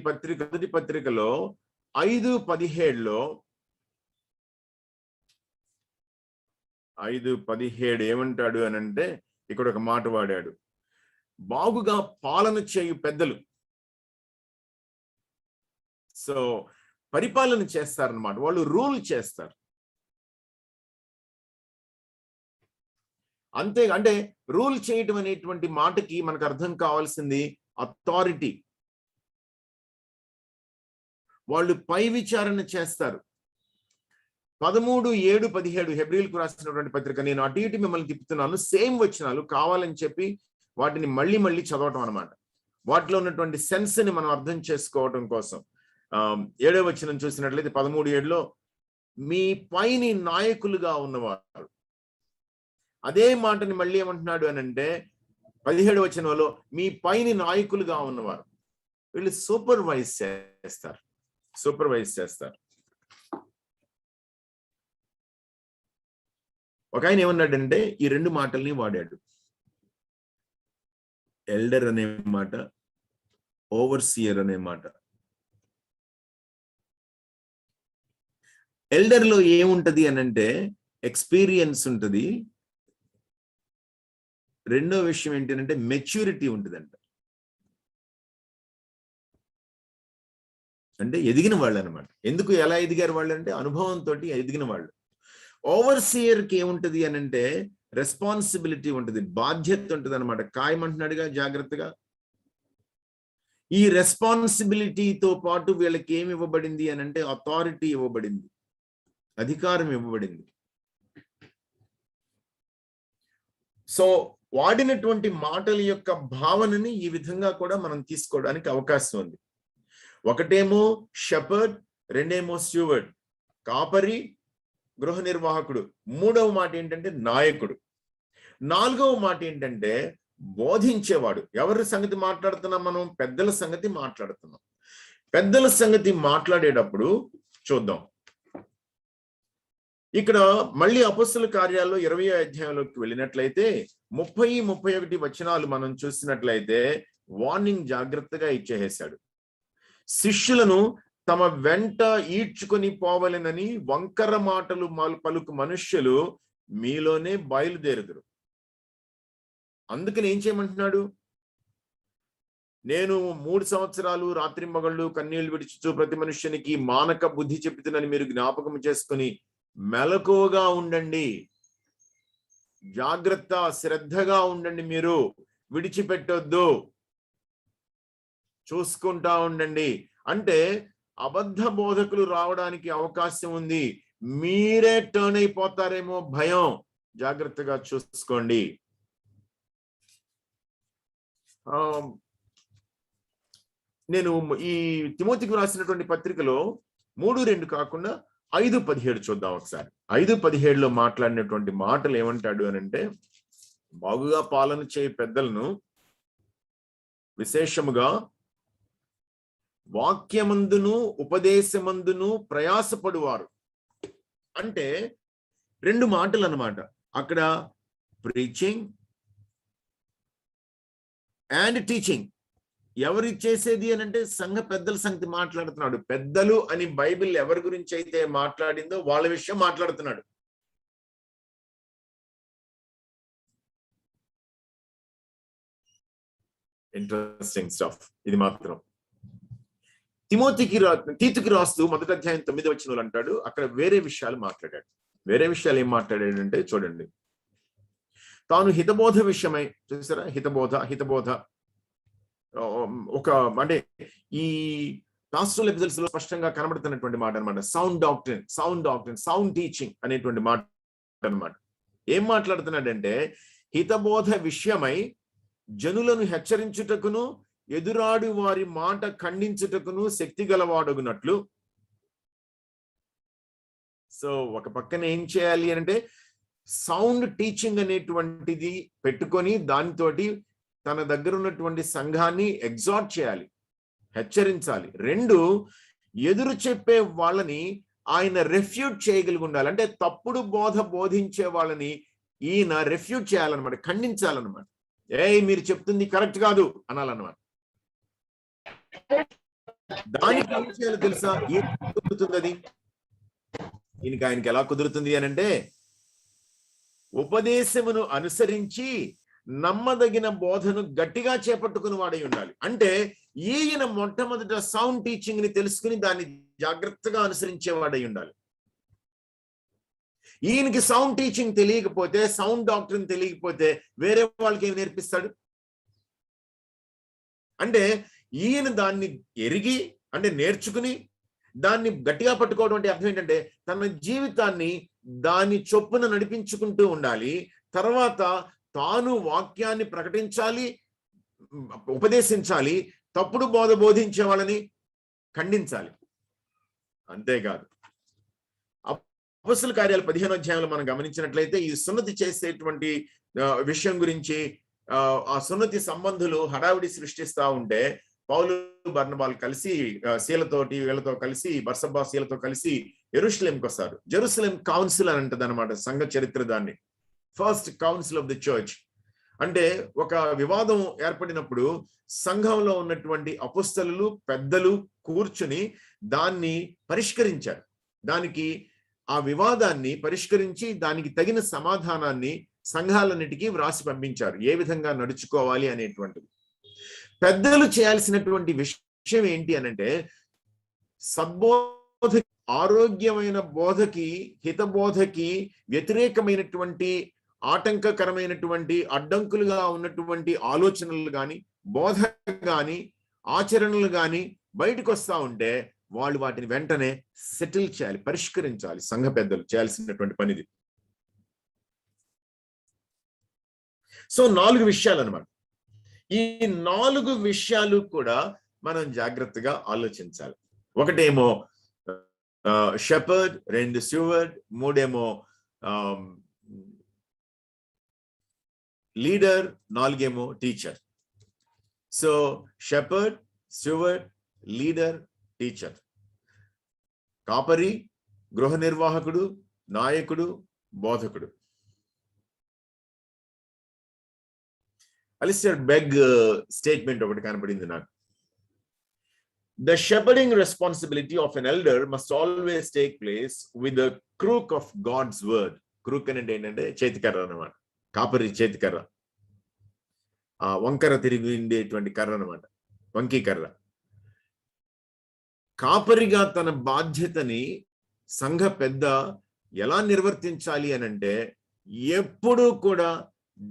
పత్రిక, మొదటి పత్రికలో 5:17 ఏమంటాడు అని అంటే, ఇక్కడ ఒక మాట వాడాడు, బాగుగా పాలన చేయు పెద్దలు. సో పరిపాలన చేస్తారన్నమాట, వాళ్ళు రూల్ చేస్తారు. అంతే, అంటే రూల్ చేయటం అనేటువంటి మాటకి మనకు అర్థం కావాల్సింది అథారిటీ. వాళ్ళు పై విచారణ చేస్తారు. 13:7-17 హెబ్రీయులకు రాసినటువంటి పత్రిక. నేను అటు ఇటు మిమ్మల్ని తిప్పుతున్నాను, సేమ్ వచనాలు కావాలని చెప్పి వాటిని మళ్ళీ మళ్ళీ చదవటం అనమాట. వాటిలో ఉన్నటువంటి సెన్స్ ని మనం అర్థం చేసుకోవటం కోసం. 7వ వచనం చూసినట్లయితే 13:7లో మీ పైని నాయకులుగా ఉన్నవారు. అదే మాటని మళ్ళీ ఏమంటున్నాడు అని అంటే 17వ వచనంలో మీ పైని నాయకులుగా ఉన్నవారు. వీళ్ళు సూపర్వైజ్ చేస్తారు. ఒక ఆయన ఏమన్నాడంటే ఈ రెండు మాటల్ని వాడాడు, ఎల్డర్ అనే మాట, ఓవర్సియర్ అనే మాట. ఎల్డర్ లో ఏముంటది అని అంటే ఎక్స్పీరియన్స్ ఉంటుంది. రెండో విషయం ఏంటంటే మెచ్యూరిటీ ఉంటుందంట. అంటే ఎదిగిన వాళ్ళు అనమాట. ఎందుకు ఎలా ఎదిగారు వాళ్ళు అంటే అనుభవంతో ఎదిగిన వాళ్ళు. ఓవర్సియర్కి ఏముంటది అని అంటే రెస్పాన్సిబిలిటీ ఉంటుంది, బాధ్యత ఉంటుంది అనమాట. కాయమంటున్నాడుగా జాగ్రత్తగా. ఈ రెస్పాన్సిబిలిటీతో పాటు వీళ్ళకి ఏమి ఇవ్వబడింది అని అంటే అథారిటీ ఇవ్వబడింది, అధికారం ఇవ్వబడింది. సో వాడినటువంటి మాటల యొక్క భావనని ఈ విధంగా కూడా మనం తీసుకోవడానికి అవకాశం ఉంది. ఒకటేమో షెపర్డ్, రెండేమో స్టూవర్డ్, కాపరి, గృహ నిర్వాహకుడు. మూడవ మాట ఏంటంటే నాయకుడు. నాలుగవ మాట ఏంటంటే బోధించేవాడు. ఎవరి సంగతి మాట్లాడుతున్నాం మనం? పెద్దల సంగతి మాట్లాడుతున్నాం. పెద్దల సంగతి మాట్లాడేటప్పుడు చూద్దాం. ఇక్కడ మళ్ళీ అపొస్తలుల కార్యాల్లో 20వ అధ్యాయంలోకి వెళ్ళినట్లయితే 30-31 వచనాలు మనం చూసినట్లయితే వార్నింగ్ జాగ్రత్తగా ఇచ్చేసాడు. శిష్యులను తమ వెంట ఈడ్చుకొని పోవలెనని వంకర మాటలు పలుకు మనుష్యులు మీలోనే బయలుదేరుదురు. అందుకని ఏం చేయమంటున్నాడు? నేను 3 సంవత్సరాలు రాత్రింబగళ్ళు కన్నీళ్లు విడిచుచు ప్రతి మనుష్యునికి మానక బుద్ధి చెప్తున్నానని మీరు జ్ఞాపకం చేసుకుని మెలకువగా ఉండండి, జాగ్రత్త శ్రద్ధగా ఉండండి, మీరు విడిచిపెట్టొద్దు, చూసుకుంటా ఉండండి. అంటే అబద్ధ బోధకులు రావడానికి అవకాశం ఉంది, మీరే టర్న్ అయిపోతారేమో భయం, జాగ్రత్తగా చూసుకోండి. నేను ఈ తిమోతికి రాసినటువంటి పత్రికలో 3:2 కాకుండా 5:17 చూద్దాం ఒకసారి. 5:17లో మాట్లాడినటువంటి మాటలు ఏమంటాడు అని అంటే, బాగుగా పాలన చేయ పెద్దలను విశేషముగా వాక్యమందును ఉపదేశమందును ప్రయాసపడువారు. అంటే 2 మాటలు అన్నమాట అక్కడ, ప్రీచింగ్ అండ్ టీచింగ్. ఎవరు చేసేది అని అంటే సంఘ పెద్దల సంగతి మాట్లాడుతున్నాడు. పెద్దలు అని బైబిల్ ఎవరి గురించి అయితే మాట్లాడిందో వాళ్ళ విషయం మాట్లాడుతున్నాడు. ఇంట్రెస్టింగ్ స్టఫ్ ఇది మాత్రం. తీతుకి రాస్తూ 1వ అధ్యాయం 9వ వచనంలో అంటాడు, అక్కడ వేరే విషయాలు మాట్లాడాడు. వేరే విషయాలు ఏం మాట్లాడాడంటే చూడండి, తాను హితబోధ విషయమై, చూసారా, హితబోధ ఒక అంటే ఈ పాస్టరల్ ఎపిసోడ్స్ లో స్పష్టంగా కనబడుతున్నటువంటి మాట అనమాట. సౌండ్ డాక్ట్రిన్, సౌండ్ టీచింగ్ అనేటువంటి మాట అనమాట. ఏం మాట్లాడుతున్నాడంటే, హితబోధ విషయమై జనులను హెచ్చరించుటకును ఎదురాడు వారి మాట ఖండించుటకును శక్తి గలవాడగునట్లు. సో ఒక పక్కన ఏం చేయాలి అంటే సౌండ్ టీచింగ్ అనేటువంటిది పెట్టుకొని దానితోటి తన దగ్గర ఉన్నటువంటి సంఘాన్ని ఎగ్జార్ట్ చేయాలి, హెచ్చరించాలి. 2, ఎదురు చెప్పే వాళ్ళని ఆయన రెఫ్యూట్ చేయగలిగి ఉండాలి. అంటే తప్పుడు బోధించే వాళ్ళని ఈయన రెఫ్యూట్ చేయాలన్నమాట, ఖండించాలన్నమాట. మీరు చెప్తుంది కరెక్ట్ కాదు అనాలన్నమాట. దానికి ఏం చేయాలో తెలుసా? కుదురుతుంది అది. ఆయనకి ఎలా కుదురుతుంది అని అంటే, ఉపదేశమును అనుసరించి నమ్మదగిన బోధను గట్టిగా చేపట్టుకుని వాడై ఉండాలి. అంటే ఈయన మొట్టమొదట సౌండ్ టీచింగ్ ని తెలుసుకుని దాన్ని జాగ్రత్తగా అనుసరించేవాడై ఉండాలి. ఈయనకి సౌండ్ టీచింగ్ తెలియకపోతే, సౌండ్ డాక్టరీన్ తెలియకపోతే వేరే వాళ్ళకి ఏం నేర్పిస్తాడు? అంటే ఈయన దాన్ని ఎరిగి, అంటే నేర్చుకుని దాన్ని గట్టిగా పట్టుకోవడం అంటే అర్థం ఏంటంటే తన జీవితాన్ని దాని చొప్పున నడిపించుకుంటూ ఉండాలి. తర్వాత తాను వాక్యాన్ని ప్రకటించాలి, ఉపదేశించాలి, తప్పుడు బోధించే వాళ్ళని ఖండించాలి. అంతేకాదు అపొస్తలుల కార్యాలు 15వ అధ్యాయంలో మనం గమనించినట్లయితే ఈ సున్నతి చేసేటువంటి విషయం గురించి ఆ సున్నతి సంబంధులు హడావిడి సృష్టిస్తా ఉంటే పౌలు బర్నబాలు కలిసి వీళ్ళతో కలిసి బర్సబ్బా శీలతో కలిసి యెరూషలేంకి వస్తారు. జెరూసలేం కౌన్సిల్ అని అంటది అనమాట సంఘ చరిత్ర దాన్ని. First council of the church. అంటే ఒక వివాదం ఏర్పడినప్పుడు సంఘంలో ఉన్నటువంటి అపొస్తలులు పెద్దలు కూర్చుని దాన్ని పరిష్కరించారు. ఆ వివాదాన్ని పరిష్కరించి దానికి తగిన సమాధానాన్ని సంఘాలన్నిటికీ వ్రాసి పంపించారు, ఏ విధంగా నడుచుకోవాలి అనేటువంటిది. పెద్దలు చేయాల్సినటువంటి విషయం ఏంటి అనంటే, సద్బోధ, ఆరోగ్యమైన బోధకి, హితబోధకి వ్యతిరేకమైనటువంటి ఆటంకకరమైనటువంటి అడ్డంకులుగా ఉన్నటువంటి ఆలోచనలు కానీ, బోధ కానీ, ఆచరణలు కానీ బయటకు వస్తా ఉంటే వాళ్ళు వాటిని వెంటనే సెటిల్ చేయాలి, పరిష్కరించాలి. సంఘ పెద్దలు చేయాల్సినటువంటి పనిది. సో 4 విషయాలు అన్నమాట. ఈ 4 విషయాలు కూడా మనం జాగ్రత్తగా ఆలోచించాలి. ఒకటేమో షెపర్డ్, 2 స్టూవర్డ్, 3 ఏమో leader, 4 teacher. So shepherd, steward, leader, teacher. కాపరి, గృహ నిర్వాహకుడు, నాయకుడు, బోధకుడు. అలిస్టర్ బెగ్ స్టేట్మెంట్ ఒకటి కనపడింది నాకు. The shepherding responsibility of an elder must always take place with the crook of God's word. Crook అంటే ఏంటంటే చేతికర్ర అన్నమాట. కాపరి చేతికర్ర, ఆ వంకర తిరిగి ఉండేటువంటి కర్ర అన్నమాట, వంకీ కర్ర. కాపరిగా తన బాధ్యతని సంఘ పెద్ద ఎలా నిర్వర్తించాలి అనంటే ఎప్పుడూ కూడా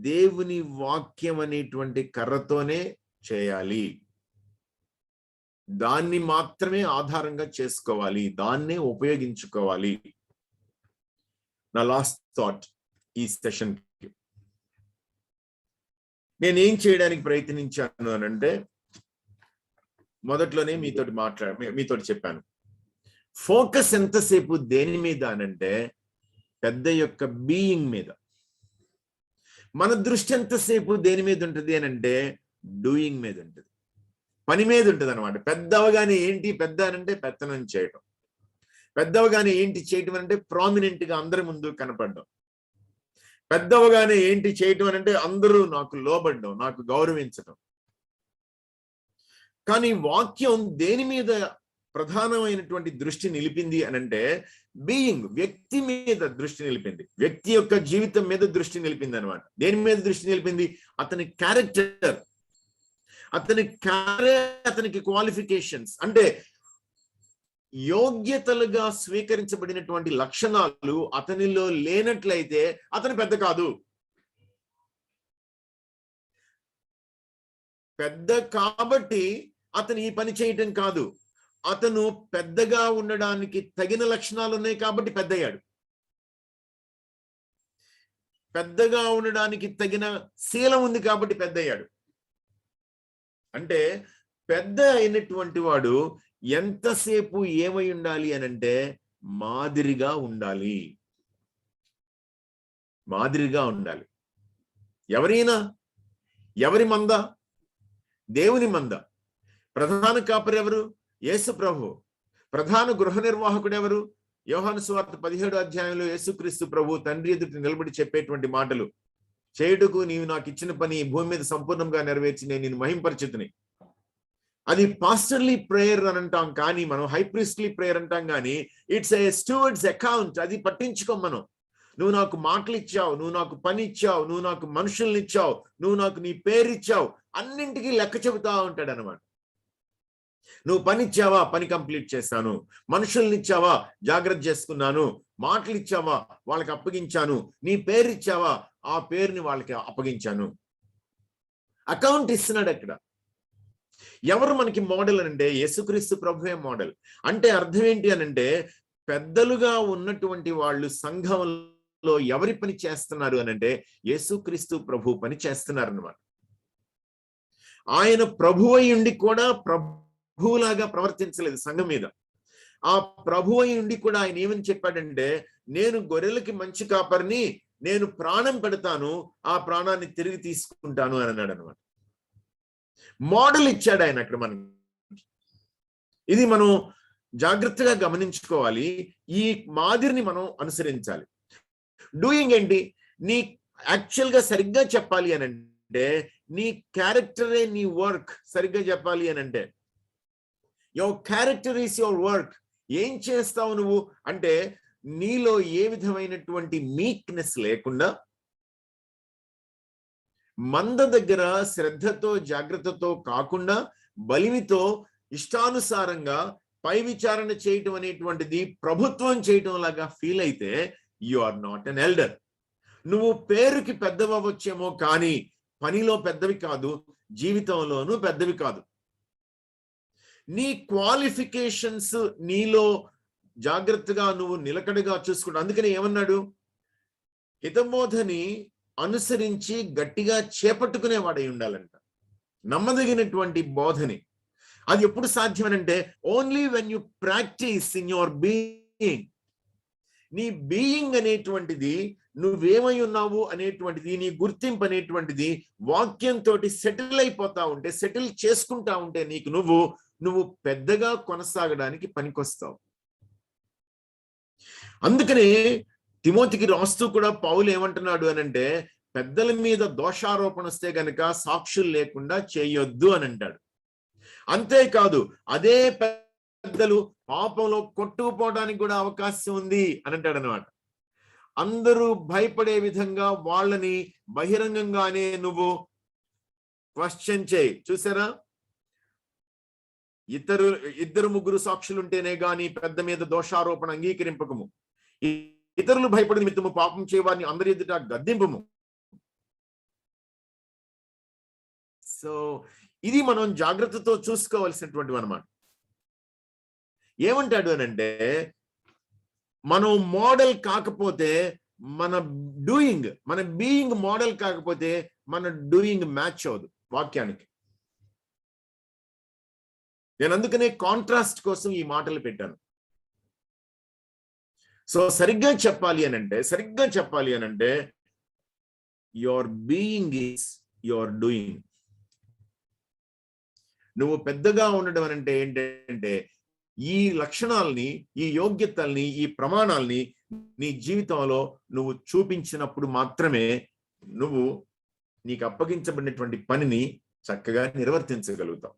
దేవుని వాక్యం అనేటువంటి కర్రతోనే చేయాలి. దాన్ని మాత్రమే ఆధారంగా చేసుకోవాలి, దాన్నే ఉపయోగించుకోవాలి. నా లాస్ట్ థాట్ ఈ సెషన్ కి నేనేం చేయడానికి ప్రయత్నించాను అనంటే, మొదట్లోనే మీతోటి చెప్పాను, ఫోకస్ ఎంతసేపు దేని మీద అనంటే పెద్ద యొక్క బీయింగ్ మీద. మన దృష్టి ఎంతసేపు దేని మీద ఉంటుంది అనంటే డూయింగ్ మీద ఉంటుంది, పని మీద ఉంటుంది అనమాట. పెద్దవగానే ఏంటి పెద్ద అనంటే పెత్తనం చేయటం, పెద్దవగానే ఏంటి చేయటం అంటే ప్రామినెంట్ గా అందరి ముందు కనపడడం, పెద్దవగానే ఏంటి చేయటం అనంటే అందరూ నాకు లోబడ్డం, నాకు గౌరవించడం. కానీ వాక్యం దేని మీద ప్రధానమైనటువంటి దృష్టి నిలిపింది అనంటే బీయింగ్, వ్యక్తి మీద దృష్టి నిలిపింది, వ్యక్తి యొక్క జీవితం మీద దృష్టి నిలిపింది అనమాట. దేని మీద దృష్టి నిలిపింది? అతని క్యారెక్టర్, అతనికి క్వాలిఫికేషన్స్, అంటే యోగ్యతలుగా స్వీకరించబడినటువంటి లక్షణాలు అతనిలో లేనట్లయితే అతను పెద్ద కాదు. పెద్ద కాబట్టి అతను ఈ పని చేయటం కాదు, అతను పెద్దగా ఉండడానికి తగిన లక్షణాలు ఉన్నాయి కాబట్టి పెద్దయ్యాడు. పెద్దగా ఉండడానికి తగిన శీలం ఉంది కాబట్టి పెద్దయ్యాడు. అంటే పెద్ద అయినటువంటి వాడు ఎంతసేపు ఏమై ఉండాలి అనంటే మాదిరిగా ఉండాలి, మాదిరిగా ఉండాలి. ఎవరైనా, ఎవరి మంద? దేవుని మంద. ప్రధాన కాపరి ఎవరు? యేసు ప్రభు. ప్రధాన గృహ నిర్వాహకుడు ఎవరు? యోహాను సువార్త 17వ అధ్యాయంలో యేసుక్రీస్తు ప్రభు తండ్రి ఎదుట నిలబడి చెప్పేటువంటి మాటలు, చేయుటకు నీవు నాకు ఇచ్చిన పని భూమి మీద సంపూర్ణంగా నెరవేర్చి నేను నిన్ను మహింపరచుతుని. అది పాస్టర్లీ ప్రేయర్ అని అంటాం, కానీ మనం హై ప్రీస్ట్లీ ప్రేయర్ అంటాం, కానీ ఇట్స్ ఏ స్టూవర్డ్స్ అకౌంట్. అది పట్టించుకోం మనం. నువ్వు నాకు మాటలు ఇచ్చావు, నువ్వు నాకు పని ఇచ్చావు, నువ్వు నాకు మనుషుల్ని ఇచ్చావు, నువ్వు నాకు నీ పేరు ఇచ్చావు, అన్నింటికీ లెక్క చెబుతా ఉంటాడు అనమాట. నువ్వు పని ఇచ్చావా? పని కంప్లీట్ చేస్తాను. మనుషుల్ని ఇచ్చావా? జాగ్రత్త చేసుకున్నాను. మాటలు ఇచ్చావా? వాళ్ళకి అప్పగించాను. నీ పేరు ఇచ్చావా? ఆ పేరుని వాళ్ళకి అప్పగించాను. అకౌంట్ ఇస్తున్నాడు అక్కడ. ఎవరు మనకి మోడల్ అంటే యేసుక్రీస్తు ప్రభువే మోడల్. అంటే అర్థం ఏంటి అనంటే పెద్దలుగా ఉన్నటువంటి వాళ్ళు సంఘంలో ఎవరి పని చేస్తున్నారు అనంటే యేసుక్రీస్తు ప్రభు పని చేస్తున్నారు అన్నమాట. ఆయన ప్రభువై ఉండి కూడా ప్రభువులాగా ప్రవర్తించలేదు సంఘం మీద. ఆ ప్రభువై ఉండి కూడా ఆయన ఏమని చెప్పాడంటే, నేను గొర్రెలకి మంచి కాపరిని, నేను ప్రాణం పెడతాను, ఆ ప్రాణాన్ని తిరిగి తీసుకుంటాను అని అన్నాడు అనమాట. మోడల్ ఇచ్చాడు ఆయన అక్కడ మనకి. ఇది మనం జాగ్రత్తగా గమనించుకోవాలి. ఈ మాదిరిని మనం అనుసరించాలి. డూయింగ్ ఏంటి? నీ యాక్చువల్ గా సరిగ్గా చెప్పాలి అని అంటే నీ క్యారెక్టరే నీ వర్క్. సరిగ్గా చెప్పాలి అని అంటే your character is your work. ఏం చేస్తావు నువ్వు అంటే నీలో ఏ విధమైనటువంటి మీక్నెస్ లేకుండా, మంద దగ్గర శ్రద్ధతో జాగ్రత్తతో కాకుండా బలిమితో ఇష్టానుసారంగా పై విచారణ చేయటం అనేటువంటిది ప్రభుత్వం చేయటం లాగా ఫీల్ అయితే you are not an elder. నువ్వు పేరుకి పెద్దవచ్చేమో కానీ పనిలో పెద్దవి కాదు, జీవితంలోనూ పెద్దవి కాదు. నీ క్వాలిఫికేషన్స్ నీలో జాగ్రత్తగా నువ్వు నిలకడగా చూసుకుంటా. అందుకని ఏమన్నాడు? హితబోధని అనుసరించి గట్టిగా చేపట్టుకునేవాడై ఉండాలంట. నమ్మదగినటువంటి బోధని. అది ఎప్పుడు సాధ్యమనంటే only when you practice in your being. నీ బీయింగ్ అనేటువంటిది నువ్వేమై ఉన్నావు అనేటువంటిది, నీ గుర్తింపు అనేటువంటిది వాక్యంతో సెటిల్ అయిపోతా ఉంటే, సెటిల్ చేసుకుంటా ఉంటే నీకు నువ్వు పెద్దగా కొనసాగడానికి పనికొస్తావు. అందుకని తిమోతికి రాస్తూ కూడా పౌలు ఏమంటున్నాడు అనంటే, పెద్దల మీద దోషారోపణ వస్తే గనక సాక్షులు లేకుండా చేయొద్దు అని అంటాడు. అంతేకాదు అదే పెద్దలు పాపంలో కొట్టుకుపోవడానికి కూడా అవకాశం ఉంది అని అంటాడు అనమాట. అందరూ భయపడే విధంగా వాళ్ళని బహిరంగంగానే నువ్వు క్వశ్చన్ చేయి. చూసారా, ఇద్దరు ముగ్గురు సాక్షులుంటేనే గాని పెద్ద మీద దోషారోపణ అంగీకరింపకము, ఇతరులు భయపడి నిమిత్తము పాపం చేయవారిని అందరి ఎదుట గద్దింపము. సో ఇది మనం జాగ్రత్తతో చూసుకోవాల్సినటువంటి అన్నమాట. ఏమంటాడు అనంటే, మనం మోడల్ కాకపోతే మన బీయింగ్ మోడల్ కాకపోతే మన డూయింగ్ మ్యాచ్ అవ్వదు వాక్యానికి. నేను అందుకనే కాంట్రాస్ట్ కోసం ఈ మాటలు పెట్టాను. సో సరిగ్గా చెప్పాలి అనంటే your being is your doing. నువ్వు పెద్దగా ఉండడం అంటే ఏంటంటే, ఈ లక్షణాలని, ఈ యోగ్యతల్ని, ఈ ప్రమాణాలని నీ జీవితంలో నువ్వు చూపించినప్పుడు మాత్రమే నువ్వు నీకు అప్పగించబడినటువంటి పనిని చక్కగా నిర్వర్తించగలుగుతావు.